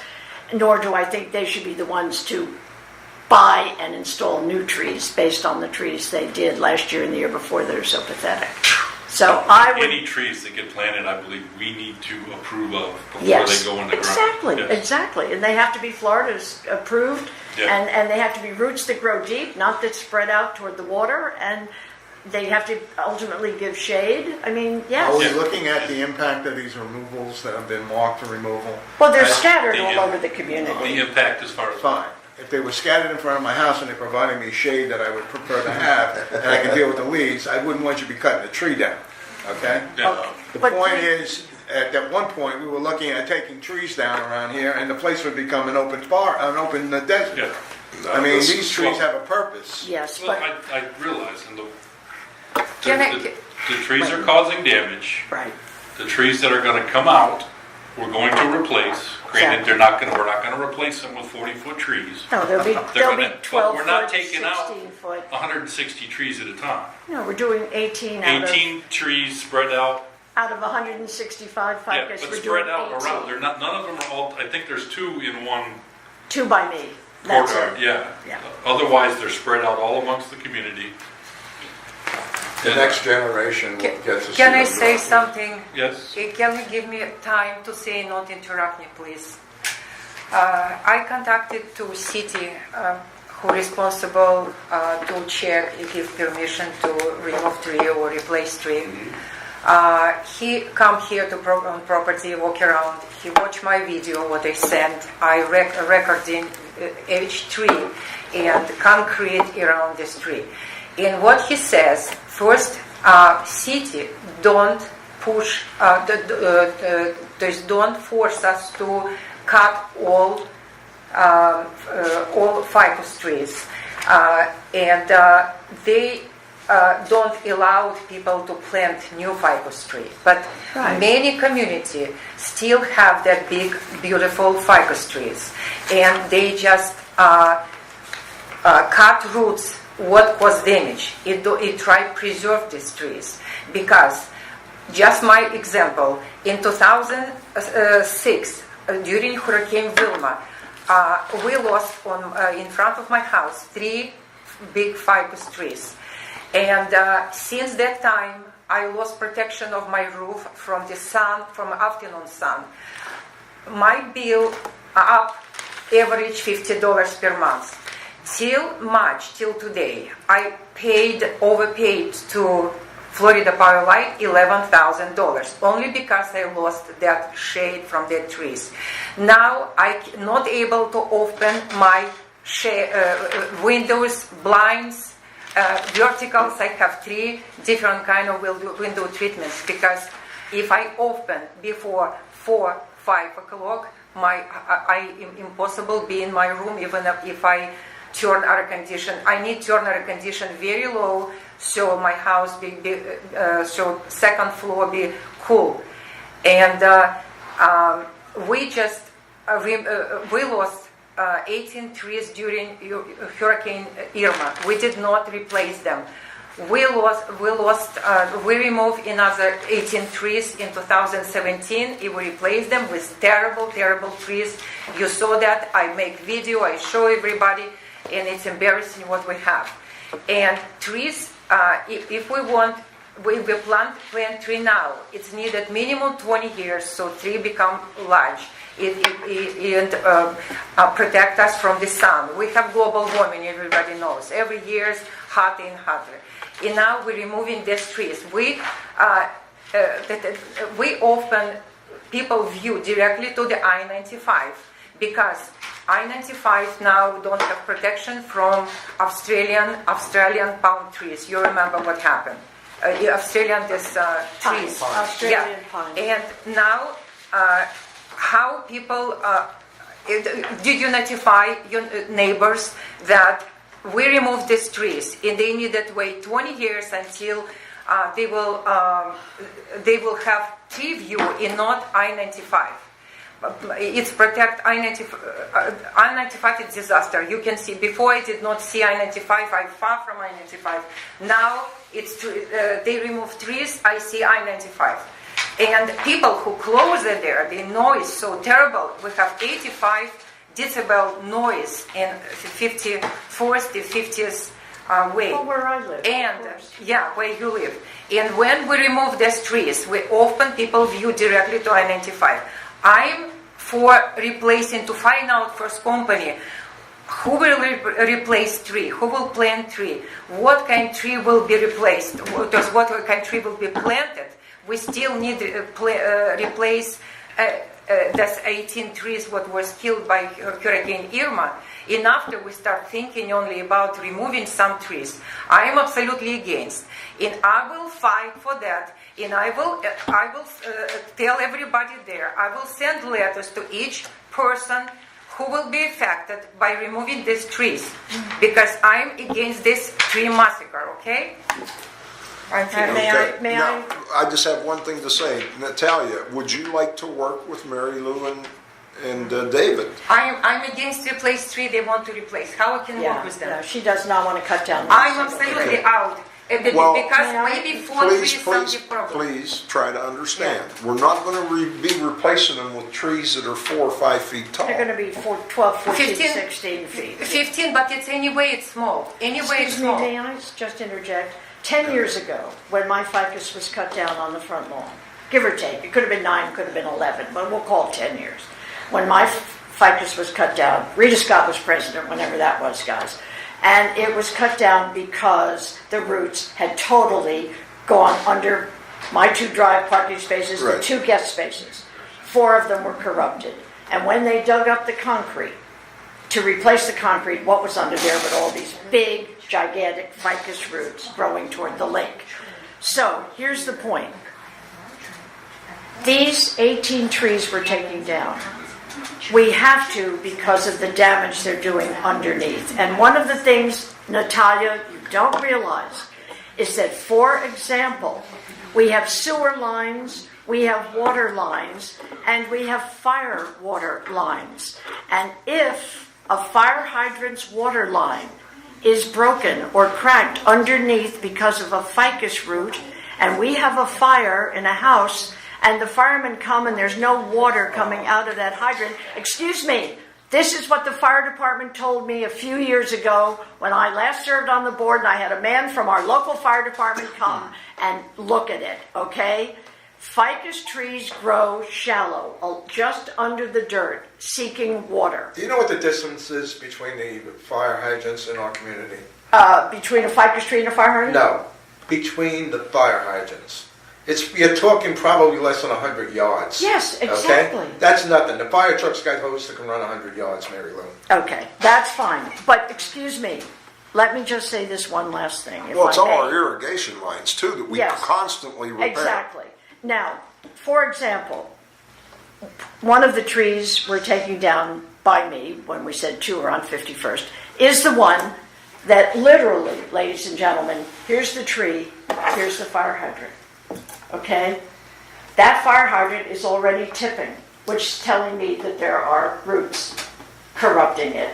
nor do I think they should be the ones to buy and install new trees based on the trees they did last year and the year before that are so pathetic. So I would. Any trees that get planted, I believe we need to approve of before Yes, they go in the ground. exactly, Yes. exactly. And they have to be Florida's approved, Yeah. and they have to be roots that grow deep, not that spread out toward the water, and they have to ultimately give shade. I mean, Are we yes. looking at the impact of these removals that have been marked for removal? Well, they're As scattered the- all over the The community. impact as far as. Fine. If they were scattered in front of my house and they're providing me shade that I would prefer to have, and I can deal with the weeds, I wouldn't want you to be cutting a tree down, okay? Yeah. The But point please- is, at one point, we were looking at taking trees down around here, and the place would become an open desert. Yeah. I mean, This- these trees have a purpose. Yes, Well, but, I realize, and Can I- the trees are causing damage. right. The trees that are gonna come out, we're going to replace. Granted, Exactly. we're not gonna replace them with 40-foot trees. No, there'll be They're 12 but we're not foot, taking out 16 foot. 160 trees at a time. No, we're doing 18 out of. 18 trees spread out Out of 165 Yeah, ficus, but we're spread doing out around. 18. They're not. None of them are all. I think there's 2 in one 2 by me. That's courtyard. it. Yeah. Yeah. Otherwise, they're spread out all amongst the community. The next generation gets to see Can I them say drop. something? Yes. Can you give me time to say, not interrupt me, please? I contacted to city who responsible to check if give permission to remove tree or replace tree. He come here to on property, walk around. He watched my video, what I sent. I recording each tree and concrete around this tree. And what he says, first, city don't push, don't force us to cut all ficus trees, and they don't allow people to plant new ficus tree. But many community still have that big, beautiful ficus trees, and they just cut roots. What was damage? It try to preserve these trees because, just my example, in 2006 during Hurricane Wilma, we lost in front of my house 3 big ficus trees, and since that time I lost protection of my roof from the sun, from afternoon sun. My bill up average $50 per month. Till March, till today, I overpaid to Florida Power Line $11,000 only because I lost that shade from the trees. Now I'm not able to open my windows, blinds, verticals. I have 3 different kind of window treatments because if I open before 4, 5 o'clock, I impossible be in my room even if I turn air condition. I need turn air condition very low so my house so second floor be cool. And we just we lost 18 trees during Hurricane Irma. We did not replace them. We removed another 18 trees in 2017. We replaced them with terrible trees. You saw that. I make video. I show everybody. And it's embarrassing what we have. And trees, if we want, we plant tree now. It's needed minimum 20 years, so tree become large and protect us from the sun. We have global warming, everybody knows. Every year is hotter and hotter. And now we're removing these trees. We often, people view directly to the I-95 because I-95 now don't have protection from Australian palm trees. You remember what happened? Australian trees. Australian pine. And now, how people did you notify your neighbors that we removed these trees and they needed to wait 20 years until they will have tree view and not I-95? It's protect I-95 is disaster. You can see before I did not see I-95. I'm far from I-95. Now it's they remove trees. I see I-95, and people who close it there, the noise so terrible. We have 85 decibel noise in 54th to 50th way. Well, where I live. And where you live. And when we remove these trees, we often people view directly to I-95. I'm for replacing, to find out first company who will replace tree, who will plant tree, what kind of tree will be replaced, what kind of tree will be planted. We still need to replace those 18 trees what was killed by Hurricane Irma. And after we start thinking only about removing some trees, I am absolutely against. And I will fight for that. And I will tell everybody there. I will send letters to each person who will be affected by removing these trees, because I'm against this tree massacre. Okay? May I? I just have one thing to say. Natalia, would you like to work with Mary Lou and David? I'm against replace tree. They want to replace. How I can work with them? No, she does not want to cut down. I'm absolutely out. Well, Because maybe 4 Please, trees please, something problem. please try to understand. We're not going to be replacing them with trees that are 4 or 5 feet tall. They're gonna be 12, 14, 15 16 feet. 15, but it's anyway it's small. Anyway it's Excuse me, small. may I just interject? 10 years ago, when my ficus was cut down on the front lawn, give or take, it could have been 9, could have been 11, but we'll call it 10 years. When my ficus was cut down, Rita Scott was president, whenever that was, guys. And it was cut down because the roots had totally gone under my 2 drive parking spaces, the Right. 2 guest spaces. 4 of them were corrupted. And when they dug up the concrete, to replace the concrete, what was under there but all these big, gigantic ficus roots growing toward the lake. So, here's the point. These 18 trees we're taking down. We have to because of the damage they're doing underneath. And one of the things, Natalia, you don't realize is that, for example, we have sewer lines, we have water lines, and we have fire water lines. And if a fire hydrant's water line is broken or cracked underneath because of a ficus root, and we have a fire in a house, and the firemen come and there's no water coming out of that hydrant. Excuse me, this is what the fire department told me a few years ago when I last served on the board, and I had a man from our local fire department come and look at it, okay? Ficus trees grow shallow, just under the dirt, seeking water. Do you know what the distance is between the fire hydrants in our community? Between a ficus tree and a fire hydrant? No, between the fire hydrants. You're talking probably less than 100 yards. Yes, exactly. Okay? That's nothing. The fire truck's got hose that can run 100 yards, Mary Lou. Okay, that's fine. But excuse me, let me just say this one last thing. if Well, it's I all may. our irrigation lines too that we Yes. constantly repair. Exactly. Now, for example, one of the trees we're taking down by me, when we said 2 are on 51st, is the one that literally, ladies and gentlemen, here's the tree, here's the fire hydrant. Okay? That fire hydrant is already tipping, which is telling me that there are roots corrupting it,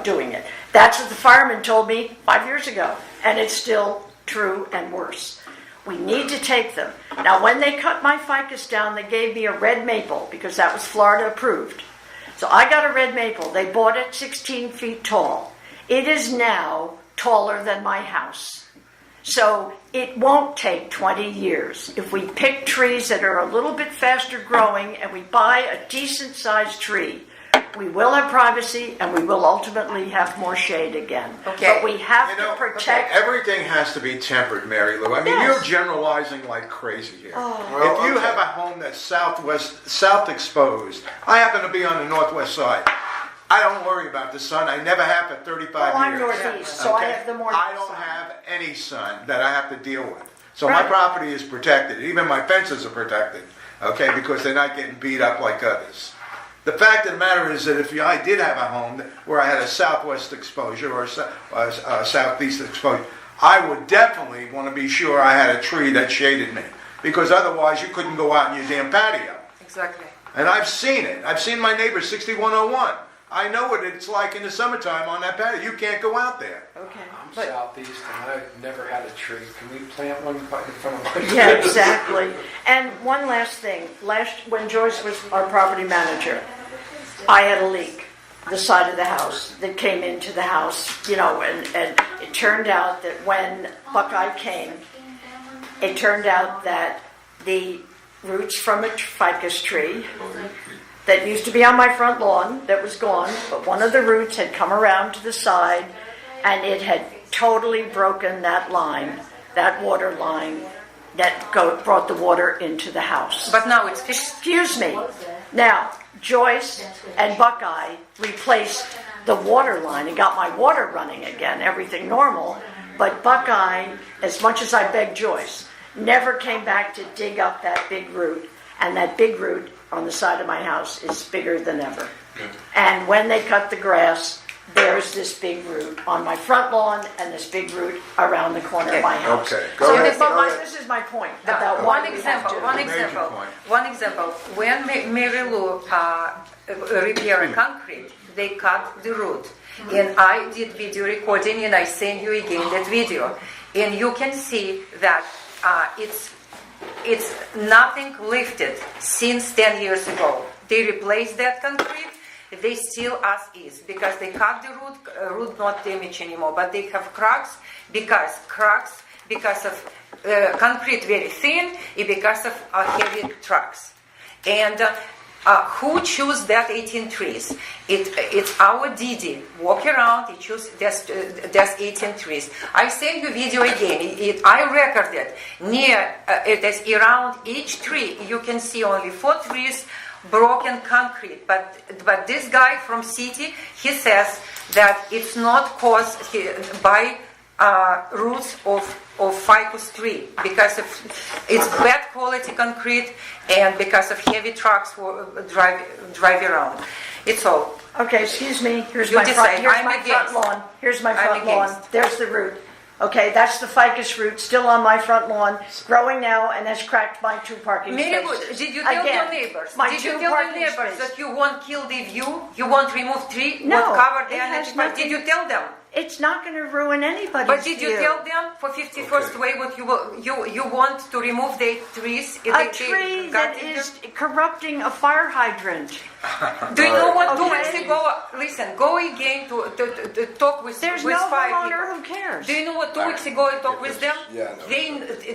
doing it. That's what the fireman told me 5 years ago, and it's still true and worse. We need to take them. Now, when they cut my ficus down, they gave me a red maple because that was Florida approved. So I got a red maple. They bought it 16 feet tall. It is now taller than my house. So it won't take 20 years. If we pick trees that are a little bit faster growing and we buy a decent sized tree, we will have privacy and we will ultimately have more shade again. Okay. But we have to protect. Everything has to be tempered, Mary Lou. I mean, Yes. you're generalizing like crazy here. Oh. If you have a home that's south exposed, I happen to be on the northwest side. I don't worry about the sun. I never have for 35 Well, I'm years. northeast, so I have the more I don't sun. have any sun that I have to deal with. So my Right. property is protected. Even my fences are protected, okay, because they're not getting beat up like others. The fact of the matter is that if I did have a home where I had a southwest exposure or southeast exposure, I would definitely want to be sure I had a tree that shaded me, because otherwise you couldn't go out in your damn patio. Exactly. And I've seen it. I've seen my neighbor 6101. I know what it's like in the summertime on that patio. You can't go out there. Okay. I'm But, southeast and I've never had a tree. Can we plant one in front of my yeah, exactly. And one last thing. When Joyce was our property manager, I had a leak, the side of the house that came into the house, and it turned out that when Buckeye came, it turned out that the roots from a ficus tree that used to be on my front lawn, that was gone, but one of the roots had come around to the side, and it had totally broken that line, that water line, that brought the water into the house. But now it's fixed. Excuse me. Now, Joyce and Buckeye replaced the water line and got my water running again, everything normal, but Buckeye, as much as I begged Joyce, never came back to dig up that big root, and that big root on the side of my house is bigger than ever. And when they cut the grass, there's this big root on my front lawn and this big root around the corner of my house. Okay, So go ahead. this is my point about why One we have example. to. One example. When Mary Lou repair a concrete, they cut the root, and I did video recording, and I send you again that video. and you can see that it's nothing lifted since 10 years ago. They replaced that concrete. They still as is because they cut the root not damaged anymore, but they have cracks because of concrete very thin and because of heavy trucks. And who choose that 18 trees? It's our Didi. Walk around, he choose that's 18 trees. I send you video again. I recorded near it is around each tree. You can see only 4 trees. Broken concrete, but this guy from city, he says that it's not caused by roots of ficus tree because of it's bad quality concrete and because of heavy trucks who drive around. It's all. Okay, excuse me. Here's You my decide. front. Here's I'm my against. front lawn. Here's my I'm front lawn. against. There's the root. Okay, that's the ficus root still on my front lawn, growing now, and has cracked my 2 parking Very spaces. good. Did you tell Again, your neighbors? My Did 2 you tell your parking neighbors spaces. that you won't kill the view? You won't remove tree? No, Won't cover the it has identified? nothing- Did you tell them? It's not going to ruin anybody's But did you view. tell them for 51st Way what you want to remove the trees? A tree that is corrupting a fire hydrant. Do you know what? 2 Okay. weeks ago, listen, go again to talk with There's with no 5 homeowner people. who cares. Do you know what? 2 weeks ago I talked with them. Yeah, no.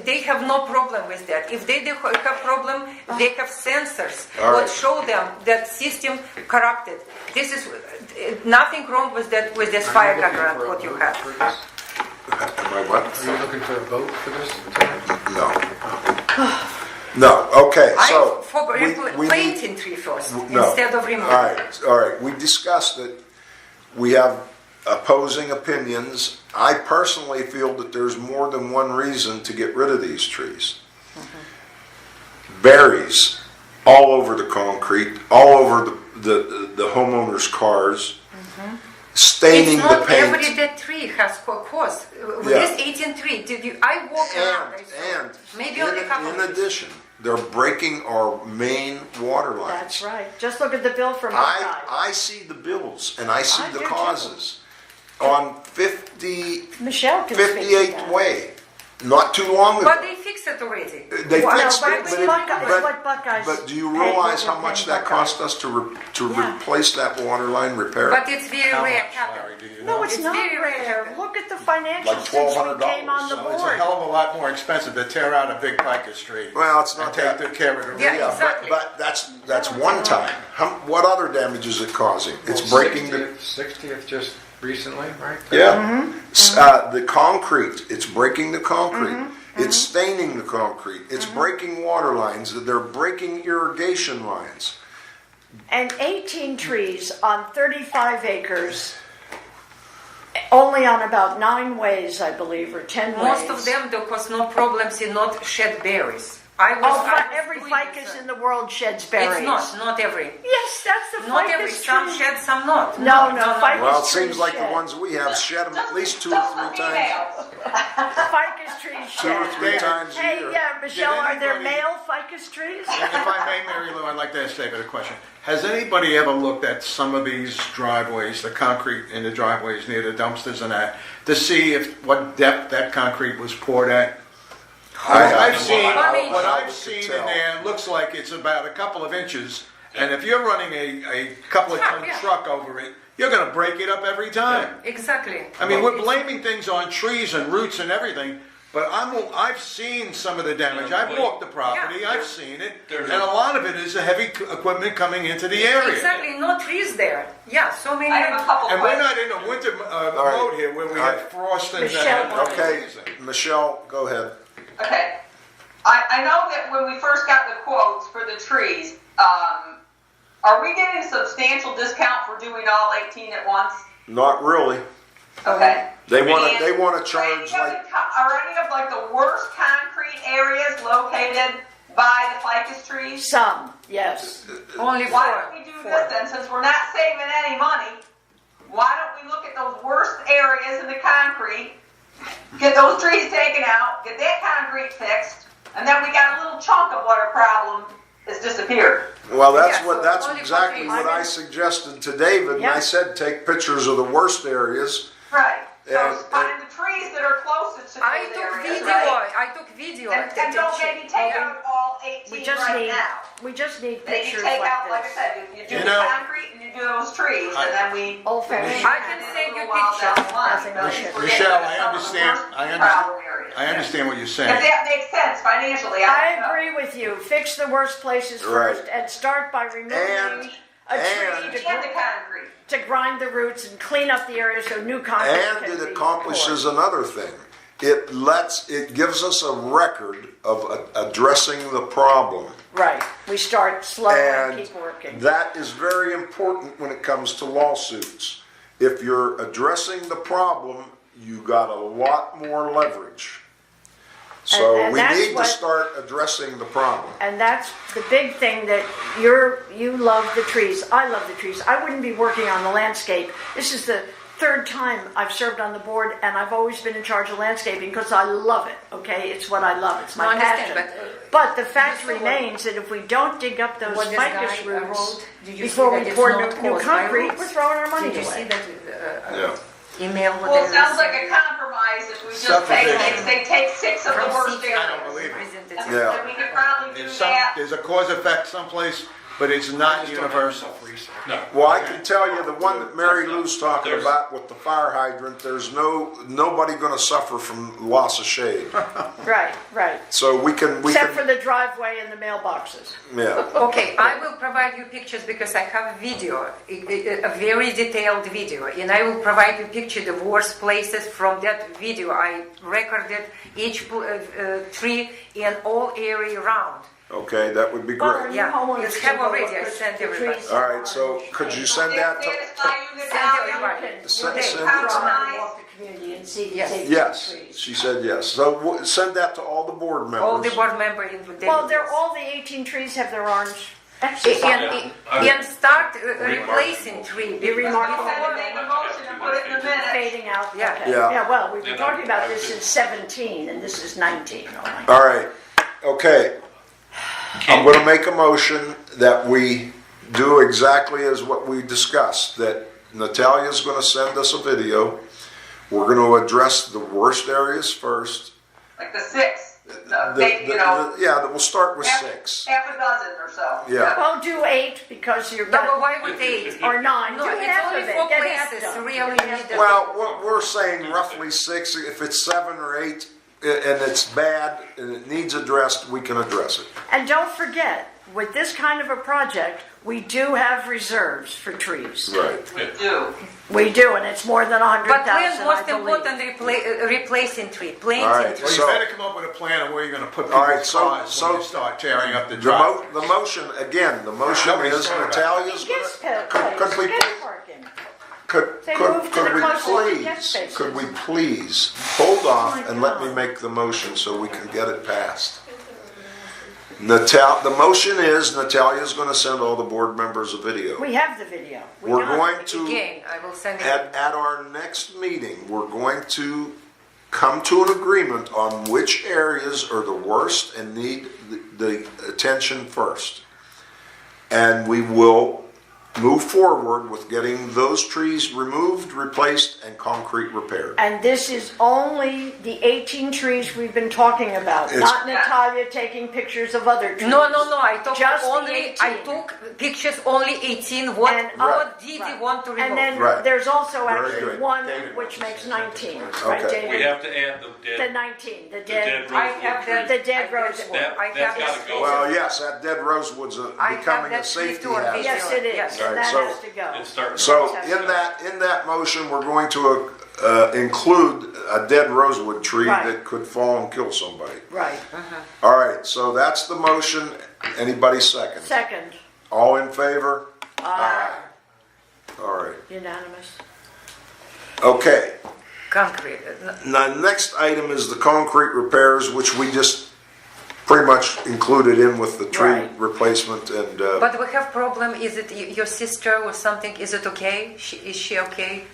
They have no problem with that. If they have problem, they have sensors All what right. show them that system corrupted. This is nothing wrong with that with this fire hydrant what you have. Am I what? Are you looking for a vote for this tonight? No. No, okay, so. I'm for we need- planting tree first No. instead of removing. All right, we discussed it. We have opposing opinions. I personally feel that there's more than one reason to get rid of these trees. Berries all over the concrete, all over the homeowners' cars, staining It's the not paint. every dead tree has cause. With Yeah. this 18 tree, I walk around. I saw. And Maybe only a couple in of trees. addition, they're breaking our main water lines. That's right. Just look at the bill for Buckeye. I see the bills and I see I the do too. causes. On 50, Michelle can speak to 58th that. Way, not too long ago. But they fixed it already. They Well, fixed but it, it's but, it- Buckeye- it's but- what Buckeyes but do you pay, realize what how we're much paying that Buckeye. cost us to Yeah. replace that water line repair? But it's very How rare much, happen. Larry, do you No, know? it's It's not very rare. rare. Look at the financials Like since we $1,200. came on the So it's a board. hell of a lot more expensive to tear out a big ficus tree. Well, it's And not take that. good care of the root. Yeah, Yeah, exactly. but that's one time. What other damage is it causing? It's breaking the 60th just recently, right? Yeah. The concrete, it's breaking the concrete. It's staining the concrete. It's breaking water lines. They're breaking irrigation lines. And 18 trees on 35 acres, only on about 9 ways, I believe, or 10 ways. Most of them, there was no problems in not shed berries. Every ficus in the world sheds berries. It's not every. Yes, that's the Not ficus every. tree. Some shed, some not. No, ficus Well, it trees seems like the shed. ones we have shed them at least 2 or Just 3 the times. females. Ficus trees 2 or shed. 3 times a Hey, year. yeah, Michelle, are there anybody- male ficus trees? If I may, Mary Lou, I'd like to ask David a question. Has anybody ever looked at some of these driveways, the concrete in the driveways near the dumpsters and that, to see what depth that concrete was poured at? I've seen, I mean- what I I've could seen in tell. there, it looks like it's about a couple of inches, and if you're running a couple of ton Yeah. truck over it, you're gonna break it up every time. Exactly. I mean, we're blaming things on trees and roots and everything, but I've seen some of the damage. I've walked the property, Yeah. I've seen it, There's and a- a lot of it is the heavy equipment coming into the area. Exactly. No trees there. Yeah. So many. I have a couple And we're questions. not in a winter right. mode here where we All have right. frost and Michelle. Okay, Michelle, go ahead. Okay. I know that when we first got the quotes for the trees, are we getting a substantial discount for doing all 18 at once? Not really. Okay. They want And to charge like, are any of like the worst concrete areas located by the ficus trees? Some, yes. Only Why 4. don't we do this then, since we're not saving any money? Why don't we look at those worst areas in the concrete, get those trees taken out, get that concrete fixed, and then we got a little chunk of what our problem has disappeared. well, that's Yeah, so that's only exactly for what I trees. suggested to David. And I Yeah. said take pictures of the worst areas Right. So find the trees that are closest to I those took areas, video. right? I took video. And don't maybe take out all 18 We just right need, now. we just need Maybe pictures take like out, like I this. said, you do You the know, concrete and you do those trees, and then we. Old fashioned. I can send you pictures. Michelle, I understand what you're If saying. that makes sense financially, I I don't know. agree with you. Fix the worst places Right. first and start by removing And- a and- tree And the concrete. to grind the roots and clean up the area so new concrete And can it be accomplishes poured. another thing. It gives us a record of addressing the problem. Right. We start slow and And keep working. that is very important when it comes to lawsuits. If you're addressing the problem, you got a lot more leverage. So And we that's need to what- start addressing the problem. And that's the big thing that you love the trees. I love the trees. I wouldn't be working on the landscape. This is the third time I've served on the board, and I've always been in charge of landscaping because I love it. Okay, it's what I love. It's No, my I understand, passion. But the fact Mr. Wood, remains that if we don't dig up those What this ficus guy roots wrote, did you see before that we it's pour not new caused by concrete, roots? we're throwing our money Did you see away. that Yeah. email? what Well, it they sounds like a received compromise if we just Supposition. take, they take 6 of the from worst city areas. I don't believe it. representative? Yeah. And we could probably do that. There's a cause effect someplace, but it's not universal. No. Well, I can tell you the one that Mary Lou's talking There's- about with the fire hydrant, there's nobody gonna suffer from loss of shade. Right, right. So we can, Except for the driveway and the mailboxes. yeah. Okay, I will provide you pictures because I have a video, a very detailed video, and I will provide you picture the worst places from that video. I recorded each tree in all area around. Okay, that would be Well, great. Yeah, homeowners it's can have go already, look I at sent the everybody. trees All right, so could you send that to, Satisfy you, Send Natalia? everybody. send- Okay, send- compromise. Walk the community and see the Yes. safety of yes, trees. she said yes. So send that to all the board members. All the board members in the Well, they're all the 18 trees have their orange X's on them. and start replacing tree. Be remarkable. Go ahead and make a motion and put it in the minutes. Fading out. Yeah. Okay. Yeah. Yeah, well, we've been talking about this since 17 and this is 19. Oh my God. All right, okay. I'm gonna make a motion that we do exactly as what we discussed, that Natalia's gonna send us a video. We're gonna address the worst areas first. Like the 6, Yeah, we'll start with half 6. half a dozen or so. Yeah. Well, do 8 because you're No, but gonna, why would 8? or 9. No, Do it's half only of it. 4 Get half places, done. really Get half need done. Well, we're saying roughly 6. If it's 7 or 8 and it's bad and it needs addressed, we can address it. And don't forget, with this kind of a project, we do have reserves for trees. Right. Do. We do, and it's more than 100,000, But when I most believe. important replacing tree, All planting right, tree. Well, you so better come up with a plan of where you're gonna put All right, people's so- cars so- when you start tearing up the the, driveway. the motion, again, the motion Nobody's is talking about Natalia's Guest gonna, place, could we, guest parking. could They moved to could the we closest guest please, spaces. could we please hold off Oh my and let me God. make the motion so we can get it passed? The motion is Natalia's gonna send all the board members a video. We have the video. We We're got it. going to, Again, I will send it. at our next meeting, we're going to come to an agreement on which areas are the worst and need the attention first. And we will move forward with getting those trees removed, replaced, and concrete repaired. And this is only the 18 trees we've been talking about, It's- not Natalia taking pictures of other trees. No, I took Just the only 18. I took pictures only 18. What And- what did Right. you want to remove? And then Right. there's also Very actually good. one David which wants makes to say 19, Okay. right, We David? have to add The dead 19, the the dead dead, I rosewood have tree. that. the dead I rosewood. That- I that's have gotta that. go. Well, yes, that dead rosewood's I have becoming a that safety picture on hazard. video. Yes, it is, Yes. and Right, that so- has to go. It's starting. So in that motion, we're going to include a dead rosewood tree Right. that could fall and kill somebody. Right. All right, so that's the motion. Anybody second? Second, All in favor? Aye. All right, unanimous. okay. Concrete. Now, next item is the concrete repairs, which we just pretty much included in with the tree Right. replacement and, But we have problem. Is it your sister or something? Is it okay? Is she okay?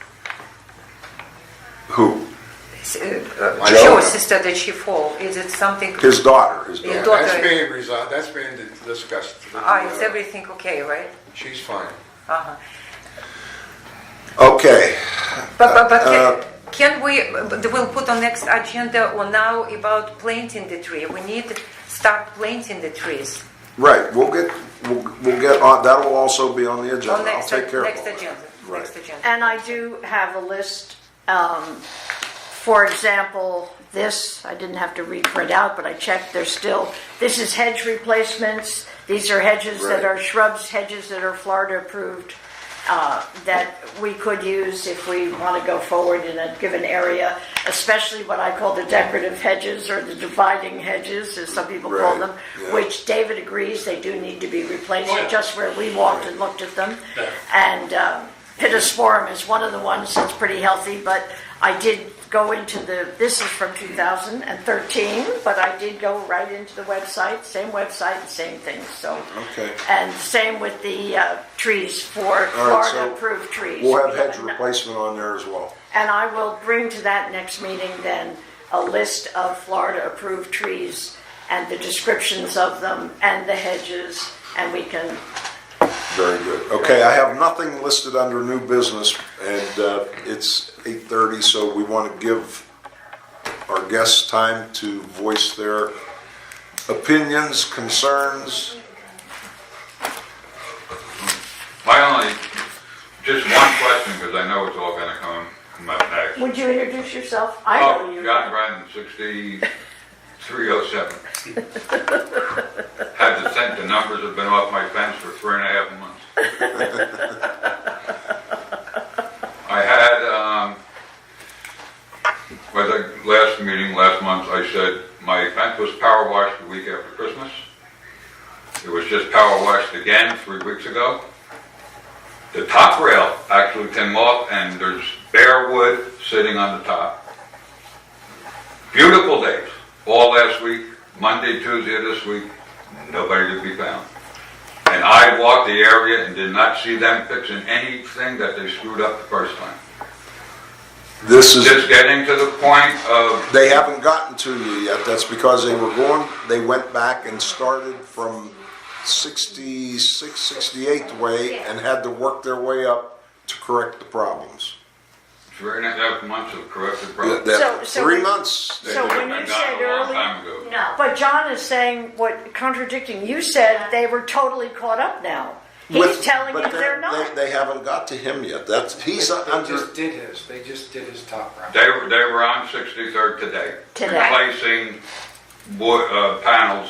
who? Your sister that she fall. Is it something? His daughter, his His daughter. daughter. That's being resolved, that's being discussed. Is everything okay, right? She's fine. Uh-huh. Okay, But Can we'll put on next agenda or now about planting the tree. We need to start planting the trees. Right, we'll get on, that'll also be on the agenda. On I'll take care of next all that. agenda. Right. Next agenda. And I do have a list. For example, this, I didn't have to reprint out, but I checked, this is hedge replacements. These are hedges that Right. are shrubs, hedges that are Florida approved, that we could use if we want to go forward in a given area, especially what I call the decorative hedges or the dividing hedges, as some people call Right. them, Yeah. which David agrees they do need to be replaced, Oh, yeah. just where we walked and looked at them. Yeah. And Pittosporum is one of the ones that's pretty healthy, but I did go into this is from 2013, but I did go right into the website, same same things, so. Okay. And same with the trees for All right, Florida so approved trees. We'll have We hedge have replacement on there as well. And I will bring to that next meeting then a list of Florida approved trees and the descriptions of them and the hedges, and we can. Very good. Okay, I have nothing listed under new business, and it's 8:30, so we want to give our guests time to voice their opinions, concerns. Just one question, because I know it's all gonna come up next. Would you introduce yourself? I know you. John Brennan, 6307. Had to think the numbers have been off my fence for 3.5 months. I had, with the last meeting last month, I said my fence was power washed the week after Christmas. It was just power washed again 3 weeks ago. The top rail actually came off and there's bare wood sitting on the top. Beautiful days. All last week, Monday, Tuesday of this week, nobody to be found. And I walked the area and did not see them fixing anything that they screwed up the first time. This is, Just getting to the point of, they haven't gotten to you yet. That's because they went back and started from 66, 68 way and had to work their way up to correct the problems. 3.5 months of corrected problems. So 3 when- months. So when you Been said done a long earlier, time ago. No. but John is saying what contradicting. You said they were totally caught up now. He's telling you but they're not. They haven't got to him yet. He's They under. just did his. They just did his top round. They were on 63rd today. Today. Replacing wood, panels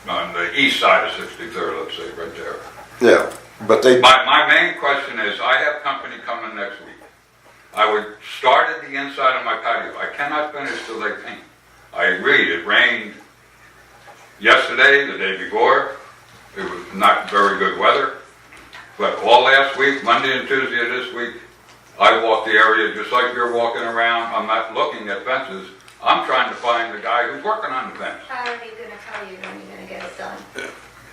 on the east side of 63rd, let's say, right there. Yeah, but they. My main question is, I have company coming next week. I would start at the inside of my patio. I cannot finish till they paint. I agreed, it rained yesterday, the day before. It was not very good weather. But all last week, Monday and Tuesday of this week, I walked the area just like you're walking around. I'm not looking at fences. I'm trying to find the guy who's working on the fence. How are they gonna tell you when you're gonna get it done?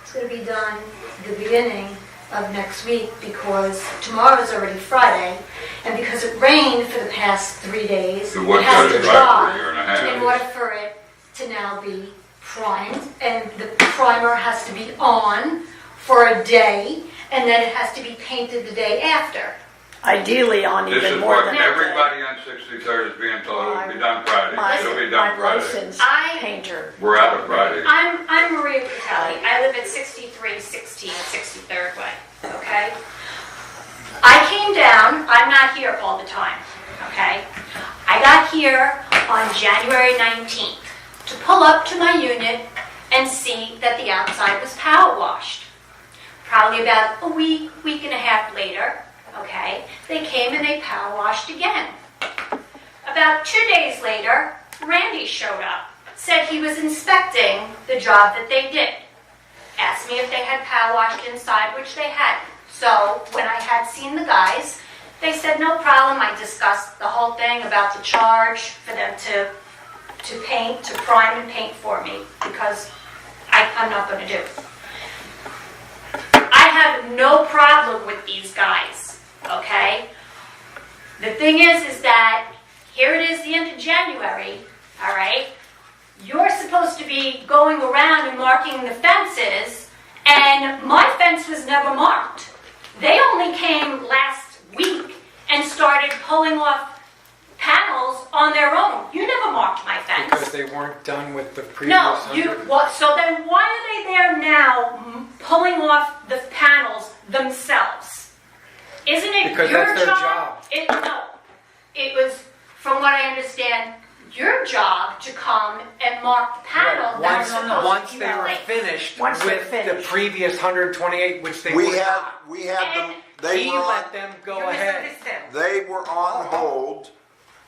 It's gonna be done the beginning of next week because tomorrow's already Friday, and because it rained for the past 3 days, It was it has gonna to dry for a year and a half. dry in order for it to now be primed, and the primer has to be on for a day, and then it has to be painted the day after. Ideally on This even is more what than that. everybody on 63rd is being told. It'll be done Friday. It'll be My done Friday. licensed I- painter. We're out of Friday. I'm Maria Patelli. I live at 6316 63rd Way, okay? I came down, I'm not here all the time, okay? I got here on January 19th to pull up to my unit and see that the outside was power washed. Probably about a week and a half later, okay, they came and they power washed again. About 2 days later, Randy showed up, said he was inspecting the job that they did. Asked me if they had power washed inside, which they hadn't. So when I had seen the guys, they said no problem. I discussed the whole thing about the charge for them to paint, to prime and paint for me, because I'm not going to do it. I have no problem with these guys, okay? The thing is that here it is the end of January, all right? You're supposed to be going around and marking the fences, and my fence was never marked. They only came last week and started pulling off panels on their own. You never marked my fence. Because they weren't done with the previous No, 100. so then why are they there now pulling off the panels themselves? Isn't it Because your that's their job. No, it was, from what I understand, your job to come and mark the panel that's supposed Once to be they were placed. finished Once they're with the finished. previous 128, which they We were had, not. we had them, they He were on, let them go You ahead. misunderstand. they were on hold.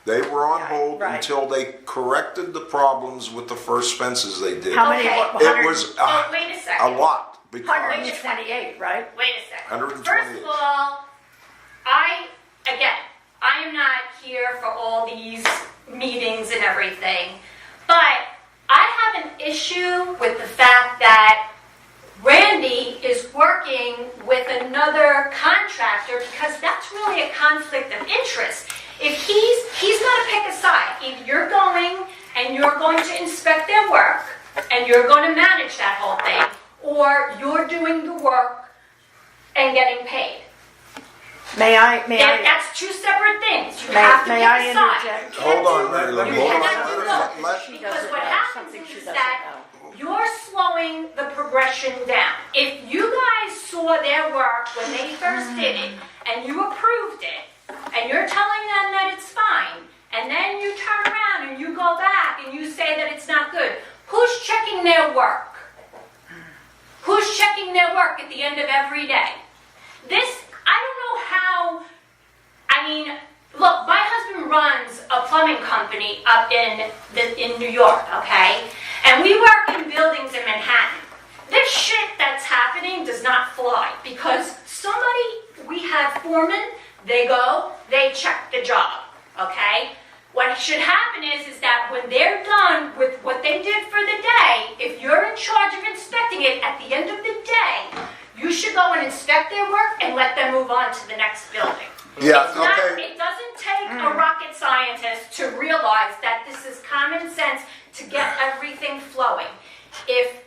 They were on hold Right. until they corrected the problems with the first fences they did. How many? Okay. It was Oh, wait a a second. lot, because 128, right? Wait a second. 128. First of all, I am not here for all these meetings and everything, but I have an issue with the fact that Randy is working with another contractor because that's really a conflict of interest. If he's got to pick a side. Either you're going and you're going to inspect their work and you're going to manage that whole thing, or you're doing the work and getting paid. That's two separate things. You have to May pick I a side. interject? Hold on, Mary Lou, You hold on. cannot do both. Let- She Because doesn't what know, happens something she is doesn't that know. you're slowing the progression down. If you guys saw their work when they first did it and you approved it and you're telling them that it's fine, and then you turn around and you go back and you say that it's not good, who's checking their work? Who's checking their work at the end of every day? I don't know how, look, my husband runs a plumbing company up in New York, okay? And we work in buildings in Manhattan. This shit that's happening does not fly because we have foremen, they go, they check the job, okay? What should happen is that when they're done with what they did for the day, if you're in charge of inspecting it at the end of the day, you should go and inspect their work and let them move on to the next building. Yeah, It's not, okay. it doesn't take a rocket scientist to realize that this is common sense to get everything flowing. If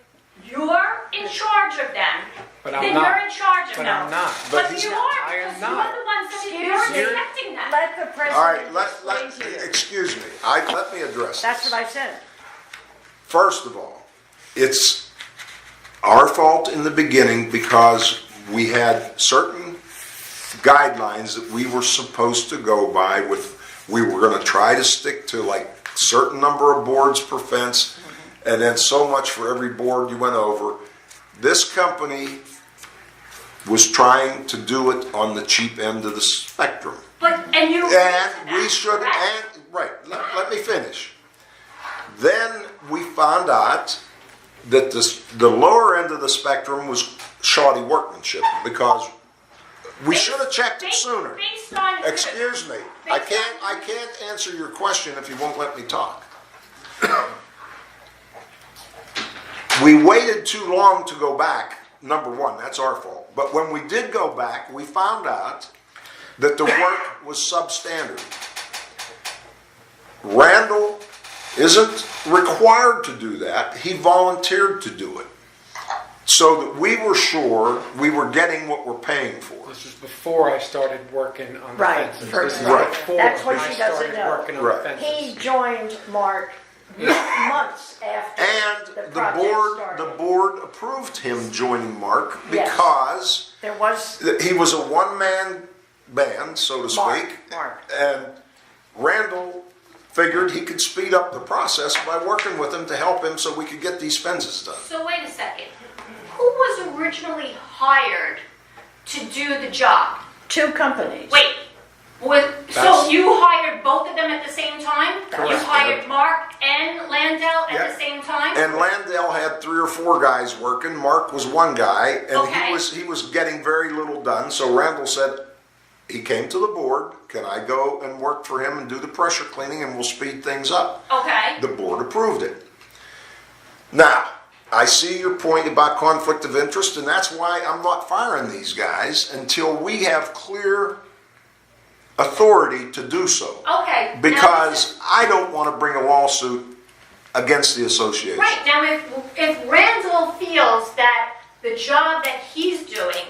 you're in charge of them, But I'm then not. you're in charge of But them. I'm not. But he's you not. are, I am because not. you're the ones that Excuse you're me. inspecting them. Let the All right, president explain to you. excuse me, let me address That's this. what I said. First of all, it's our fault in the beginning because we had certain guidelines that we were supposed to go by we were gonna try to stick to like certain number of boards per fence, and then so much for every board you went over. This company was trying to do it on the cheap end of the spectrum. And you And we should, let me finish. Then we found out that the lower end of the spectrum was shoddy workmanship because we should have checked it sooner. Based on Excuse me, I can't answer your question if you won't let me talk. We waited too long to go back, number one, that's our fault. But when we did go back, we found out that the work was substandard. Randall isn't required to do that, he volunteered to do it. So that we were sure we were getting what we're paying for. This was before I started working on the Right, fences. for- This is Right. before That's what I she doesn't started know. working on Right. the fences. He joined Mark months after And the the project board started. approved him joining Mark Yes. because There was he was a one-man band, so to speak. Mark. And Randall figured he could speed up the process by working with him to help him so we could get these fences done. So wait a second. Who was originally hired to do the job? two companies. Wait. So That's- you hired both of them at the same time? You Correct. hired Mark and Landell at Yeah. the same time? And Landell had 3 or 4 guys working. Mark was one guy, and Okay. he was getting very little done. So Randall said, he came to the board, can I go and work for him and do the pressure cleaning and we'll speed things up? Okay. The board approved it. Now, I see your point about conflict of interest, and that's why I'm not firing these guys until we have clear authority to do so. Okay. now Because I don't want to bring a lawsuit against the association. Right, now if Randall feels that the job that he's doing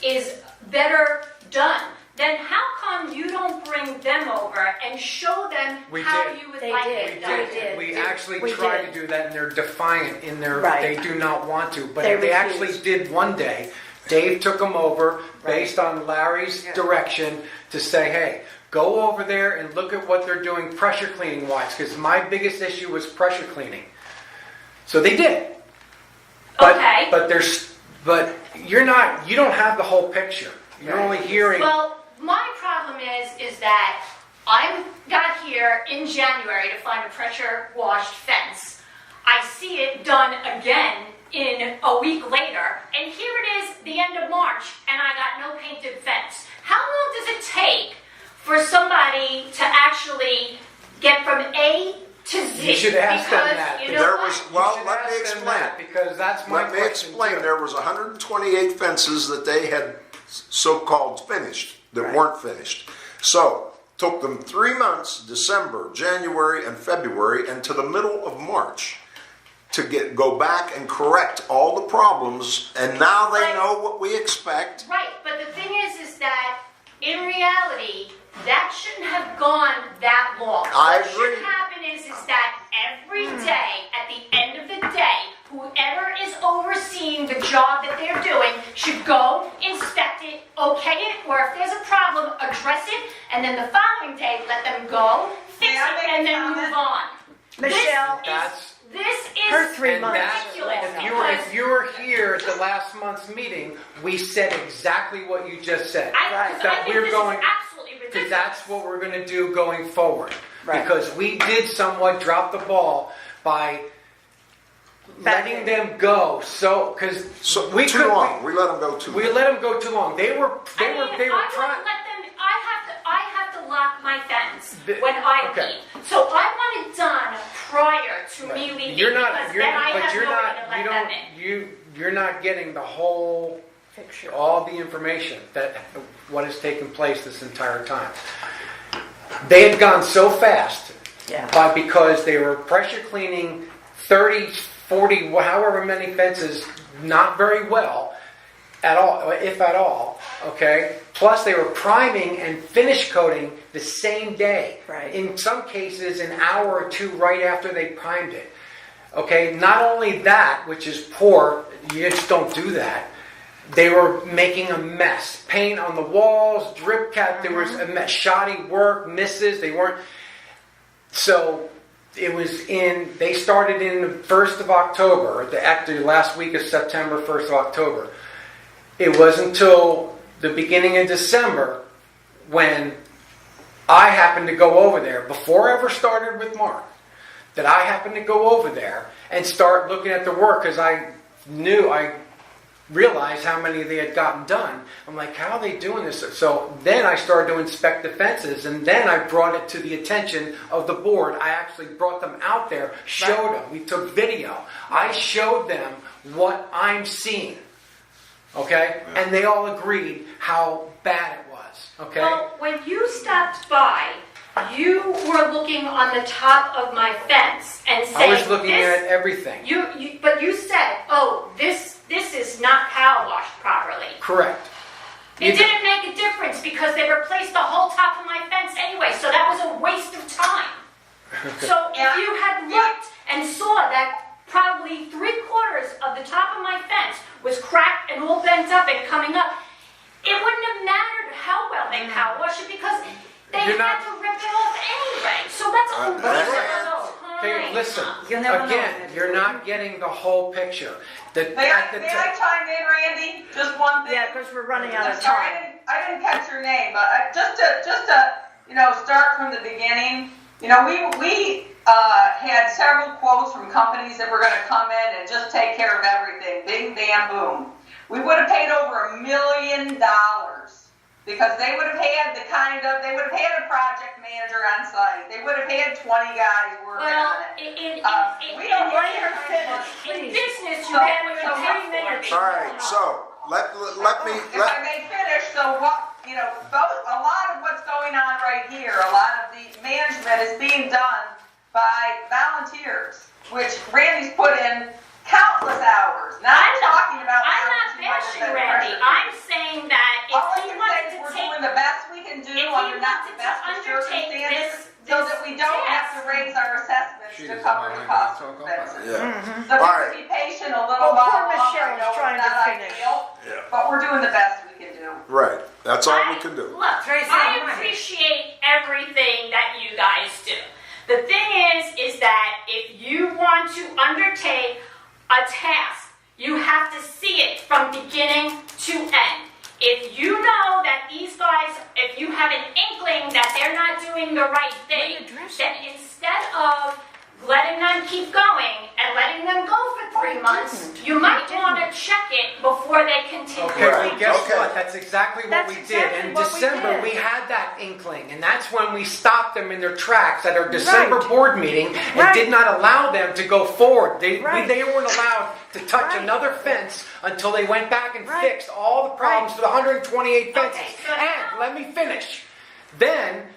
is better done, then how come you don't them over and show them We how did. you would They like did. it done. They did. We actually We tried did. to do that, and they're defiant in their, Right. they do not want to. But They they refuse. actually did one day. Dave took them over based on Larry's direction to say, hey, go over there and look at what they're doing pressure cleaning wise, because my biggest issue was pressure cleaning. So they did. Okay. But you don't have the whole picture. You're only hearing. Well, my problem is that I got here in January to find a pressure washed fence. I see it done again in a week later, and here it is the end of March, and I got no painted fence. How long does it take for somebody to actually get from A to Z? You should ask them Because that. you know There what? was, You well, should let ask me them explain. that, because that's my Let me question, explain. too. There was 128 fences that they had so-called finished, that weren't finished. So, took them 3 months, December, January, and February, and to the middle of March to go back and correct all the problems, and now they Right. know what we expect. Right, but the thing is that in reality, that shouldn't have gone that long. I What agree. should happen is that every day, at the end of the day, whoever is overseeing the job that they're doing should go, inspect it, okay it, or if there's a problem, address it, and then the following day, let them go, fix May I it, make a and then comment? move on. Michelle, This is her 3 And months. that, ridiculous. if you were here at the last month's meeting, we said exactly what you just said. I That think we're this going, is absolutely ridiculous. because that's what we're going to do going forward. Right. Because we did somewhat drop the ball by letting them go. So, because So, we too long. We let them go too long. We let them go too long. They were I mean, I trying. wouldn't let them. I have to lock my fence when I Okay. leave. So I want it done prior to me leaving You're not. because You're then I but have you're nowhere not. to let You them don't. in. You're not getting the whole Picture. all the information that what has taken place this entire time. They had gone so fast Yeah. because they were pressure cleaning 30, 40, however many fences, not very well at all, if at all, okay? Plus they were priming and finish coating the same day. Right. In some cases, an hour or two right after they primed it. Okay, not only that, which is poor, you just don't do that. They were making a mess. Paint on the walls, drip cap, there was a mess, shoddy work, misses, they weren't. So it was they started in the 1st of October, actually last week of September, 1st of October. It wasn't until the beginning of December when I happened to go over there, before I ever started with Mark, that I happened to go over there and start looking at the work because I realized how many they had gotten done. I'm like, how are they doing this? So then I started to inspect the fences, and then I brought it to the attention of the board. I actually brought them out there, showed them. We took video. I showed them what I'm seeing. Okay? And they all agreed how bad it was. Okay? Well, when you stopped by, you were looking on the top of my fence and saying, I was looking this, at everything. But you said, oh, this is not power washed properly. Correct. It didn't make a difference because they replaced the whole top of my fence anyway, so that was a waste of time. So if you had looked and saw that probably 3/4 of the top of my fence was cracked and all bent up and coming up, it wouldn't have mattered how well they power washed it because they You're had not- to rip it off anyway. So that's a waste of time. Okay, listen. You never know. Again, you're not getting the whole picture. May I chime in, Randy? Just one thing. Yeah, because we're running out of I'm sorry, time. I didn't catch your name, but just to start from the beginning. We had several quotes from companies that were going to come in and just take care of everything. Bing, bam, boom. We would have paid over $1 million because they would have had they would have had a project manager on site. They would have had 20 guys working Well, on it. we don't let her finish, In please. business, you So- have so 3 minutes. All right, so let me If I may finish, so a lot of what's going on right here, a lot of the management is being done by volunteers, which Randy's put in countless hours. Now I'm talking about I'm hours not he might have bashing been Randy. pressured. I'm saying that All I if he can say wanted is to we're take, doing the best we can do if he under not wanted the to best of undertake need to is cover a the line cost item. of fencing. Yeah. So All just right. be patient a little Well, while poor longer. Michelle I is know it's trying to not finish. ideal, Yeah. but we're doing the best we can do. Right. That's all we can do. Look, Tracy, I money. appreciate everything that you guys do. The thing is that if you want to undertake a task, you have to see it from beginning to end. If you know that these guys, if you have an inkling that they're not doing the right thing, then instead of letting them keep going and letting them go for 3 months, you might want to check it before they continue. Okay, Right. well, guess Okay. what? That's exactly what That's we exactly did. In what we December, did. we had that inkling, and that's when we stopped them in their tracks at our December Right. board meeting and Right. did not allow them to go forward. Right. They weren't allowed to touch Right. another fence until they went back and Right. fixed all the problems for the 128 fences. Okay, so And now- let me finish. Then,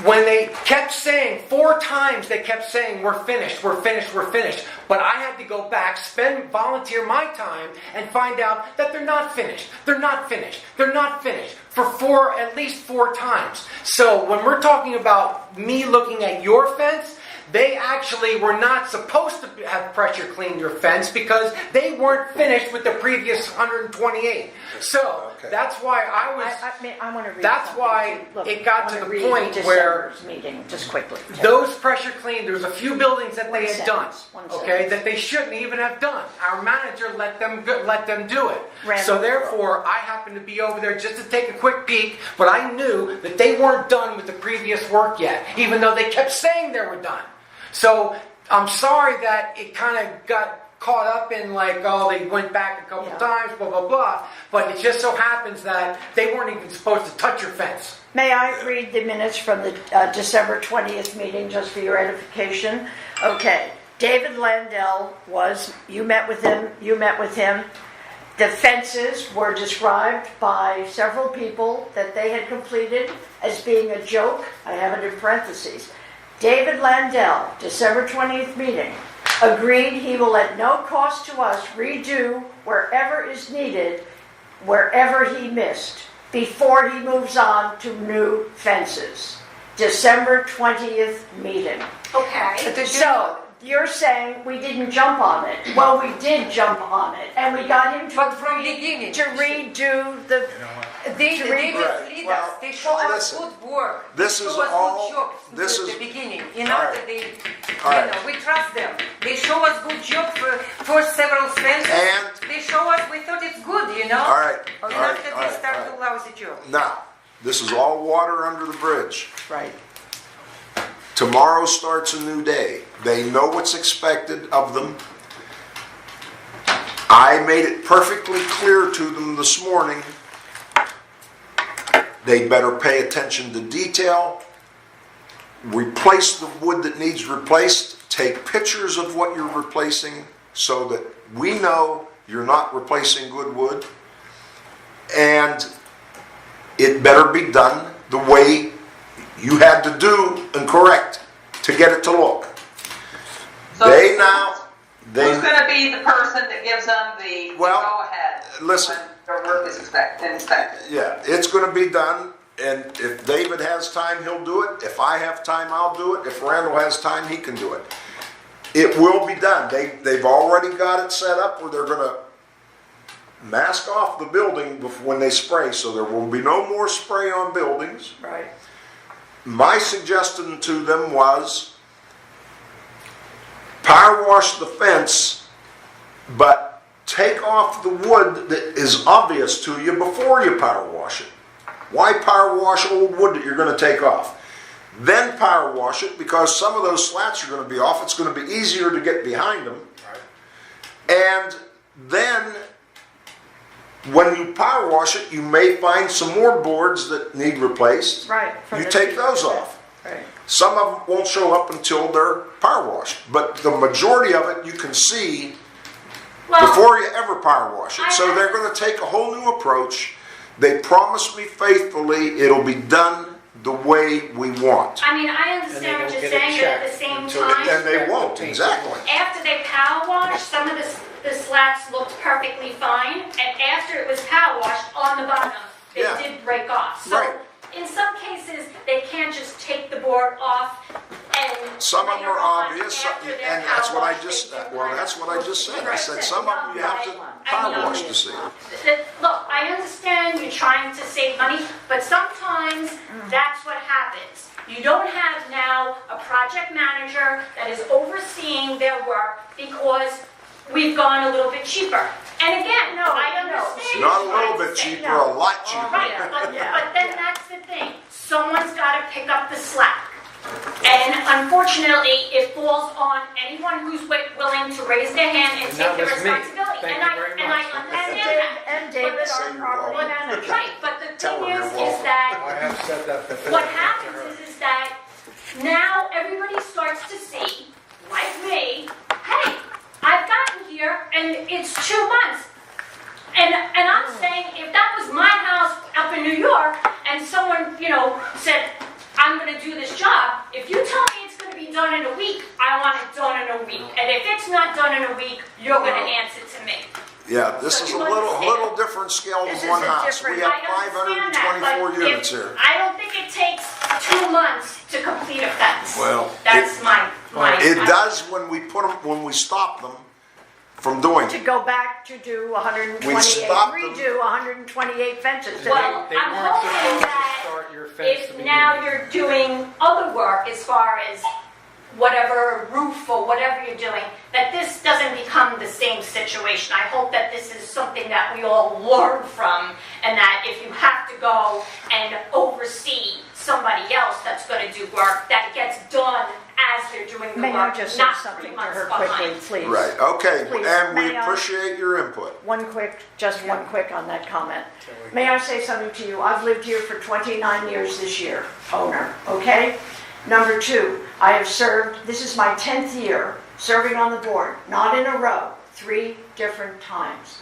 when they kept saying, 4 times they kept saying, we're finished, we're finished, we're finished. But I had to go back, volunteer my time, and find out that they're not finished. They're not finished. They're not finished. For at least 4 times. So when we're talking about me looking at your fence, they actually were not supposed to have pressure cleaned your fence because they weren't finished with the previous 128. So Okay. that's why I was... I want to read That's something. why Look, it got I to wanna the read point where December's meeting, just quickly. those pressure cleaned, there's a few buildings that they One had done, sentence, one okay, sentence. that they shouldn't even have done. Our manager let them do it. Randall. So therefore, I happened to be over there just to take a quick peek, but I knew that they weren't done with the previous work yet, even though they kept saying they were done. So I'm sorry that it kind of got caught up in like, oh, they went back a couple Yeah. times, blah, blah, blah. But it just so happens that they weren't even supposed to touch your fence. May I read the minutes from the December 20th meeting, just for your edification? Okay, David Landell you met with him. The fences were described by several people that they had completed as being a joke. I have it in parentheses. David Landell, December 20th meeting, agreed he will at no cost to us redo wherever is needed, wherever he missed, before he moves on to new fences. December 20th meeting. Okay. So, you're saying we didn't jump on it. Well, we did jump on it, and we got him But from beginning. to redo the... They To previous Right. leaders, Well, they show us listen. good work. This They is show us all- good job this at is- the beginning. You all know right. that they, All right. we trust them. They show us good job for several fences. And- they show us. We thought it's good, you know. All right. And All right. after All they right. start All to right. lousy job. Now, this is all water under the bridge. Right. Tomorrow starts a new day. They know what's expected of them. I made it perfectly clear to them this morning. They better pay attention to detail. Replace the wood that needs replaced. Take pictures of what you're replacing so that we know you're not replacing good wood. And it better be done the way you had to do and correct to get it to look. So They who's they going to be the person that gives them the Well, go-ahead listen. when their work is inspected? yeah, it's going to be done. And if David has time, he'll do it. If I have time, I'll do it. If Randall has time, he can do it. It will be done. They've already got it set up where they're going to mask off the building when they spray, so there will be no more spray on buildings. Right. My suggestion to them was power wash the fence, but take off the wood that is obvious to you before you power wash it. Why power wash old wood that you're going to take off? Then power wash it, because some of those slats are going to be off. It's going to be easier to get behind them. And then when you power wash it, you may find some more boards that need replaced. Right. from You the take teeth. those off. Right. Some of them won't show up until they're power washed, but the majority of it you can see Well, before you ever power wash it. So they're going to take a whole new approach. They promised me faithfully it'll be done the way we want. I mean, I understand what won't you're get a saying, but check at the same until time, And they won't, exactly. after they power wash, some of the slats looked perfectly fine, and after it was power washed, on the bottom, they Yeah. did break off. So Right. in some cases, they can't just take the board off and Some of later them are on obvious, after their and that's power what I wash, just, they do well, work. that's what I just said. I said, Right. some of them you have to power wash to see. Look, I understand you're trying to save money, but sometimes that's what happens. You don't have now a project manager that is overseeing their work because we've gone a little bit cheaper. And again, I understand. Not a you're little trying to bit save cheaper, a lot cheaper. Right, but then that's the thing. Someone's got to pick up the slack. And unfortunately, it falls on anyone who's willing to raise their hand and that take the was me. responsibility. Thank And you very I much. understand that. And David, our property manager. Right, but the Tell thing her is you're welcome. that I have said that before. what happens is that now everybody starts to see, like me, hey, I've gotten here and it's 2 months. And I'm saying, if that was my house up in New York and someone, said, I'm going to do this job, if you tell me it's going to be done in a week, I want it done in a week. And if it's not done in a week, you're going to answer to me. Yeah, this is a little different scale This than is one a house. different- We have I understand that, 524 but units here. I don't think it takes 2 months to complete a fence. Well, That's my. It does when we put them, when we stop them from doing To it. go back to do 128, stopped them. redo 128 fences. Well, They I'm weren't hoping supposed to that start your fence to if begin now with. you're doing other work as far as whatever roof or whatever you're doing, that this doesn't become the same situation. I hope that this is something that we all learn from, and that if you have to go and oversee somebody else that's going to do work, that it gets done as they're doing the May I work, just say not something 3 to months her behind. quickly, please? Right, okay, Please, and we may I? appreciate your input. One quick on that comment. May I say something to you? I've lived here for 29 years this year, owner, okay? Number 2, I have served, this is my 10th year serving on the board, not in a row, 3 different times.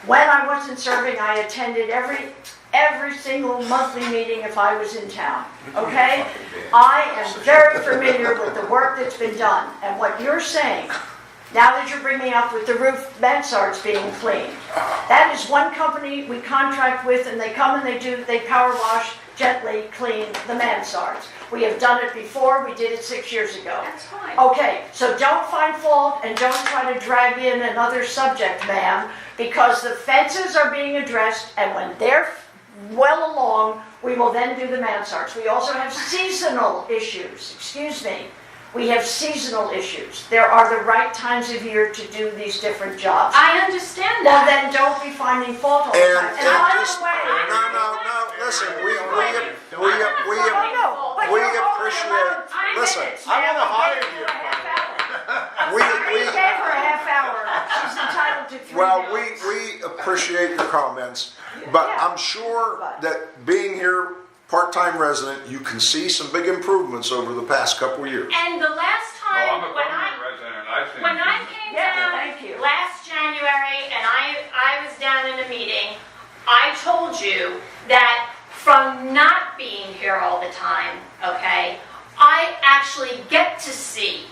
When I wasn't serving, I attended every single monthly meeting if I was in town, okay? I am very familiar with the work that's been done, and what you're saying, now that you're bringing up with the roof mansards being cleaned, that is one company we contract with, and they come and they power wash, gently clean the mansards. We have done it before, we did it 6 years ago. That's fine. Okay, so don't find fault and don't try to drag in another subject, ma'am, because the fences are being addressed, and when they're well along, we will then do the mansards. We also have seasonal issues, excuse me. We have seasonal issues. There are the right times of year to do these different jobs. I understand Well, that. then don't be finding fault all the And, time. and by the just, way, no, listen, we no, but we you're only appreciate, allowed 3 listen, minutes, I ma'am. wanna hire We gave you. her a half hour. we, We gave her a half hour. She's entitled to 3 well, minutes. we appreciate your comments, but Yeah. I'm sure that being here, part-time resident, you can see some big improvements over the past couple of years. And the last Well, I'm time a when permanent resident, I've seen. When I things. came Yeah, down thank you. last January and I was down in a meeting, I told you that from not being here all the time, okay, I actually get to see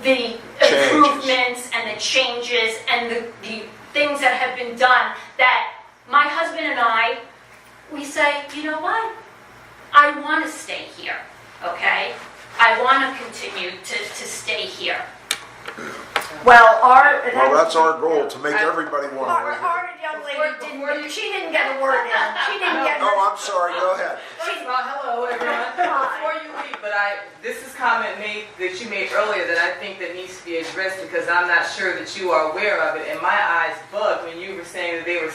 the Changes. improvements and the changes and the things that have been done, that my husband and I, we say, you know what? I want to stay here, okay? I want to continue to stay here. Well, Well, that's our goal, to make everybody want Our, to live here. our young lady she didn't get a word in. She didn't get. Oh, I'm sorry, go ahead. First of all, hello everyone. Before you leave, but this is comment that you made earlier that I think that needs to be addressed because I'm not sure that you are aware of it. And my eyes bugged when you were saying that they were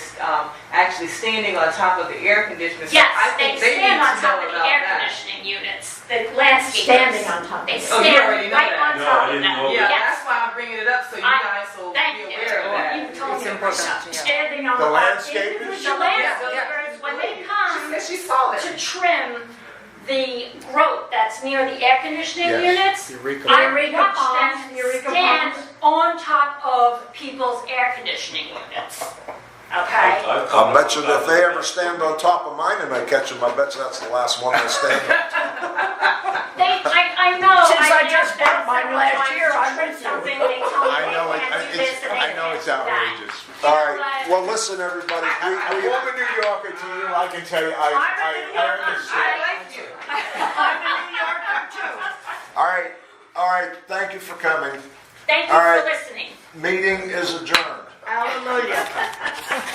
actually standing on top of the air conditioner. So Yes, I they think they stand need on to top know of the about air that. conditioning units, the landscapers. Standing on top of They it. Oh, you stand already know right that. on No, top I of didn't that. know Yeah, Yes. that's why I'm bringing it up so you guys will Thank be you. aware of that. You told It's me important, myself. yeah. Standing on The the landscapers? The landscapers, when they She come said she saw it. to trim the growth that's near the air conditioning Yes. units, Eureka I Eureka watch palms, them Eureka stand palms. on top of people's air conditioning units. Okay? I'll bet you that if they ever stand on top of mine and I catch them, I bet you that's the last one they'll stand on. I know. Since I asked just them bought mine several last times year, to I'm trim with you. something, they told me I know they can't do this and they I know can't it's do that. outrageous. All right, well, listen, everybody, A former New Yorker to you, I can tell you, I I'm a New Yorker. understand. I like you. I'm a New Yorker too. All right, right, thank you for coming. Thank you All for right. listening. Meeting is adjourned. Hallelujah.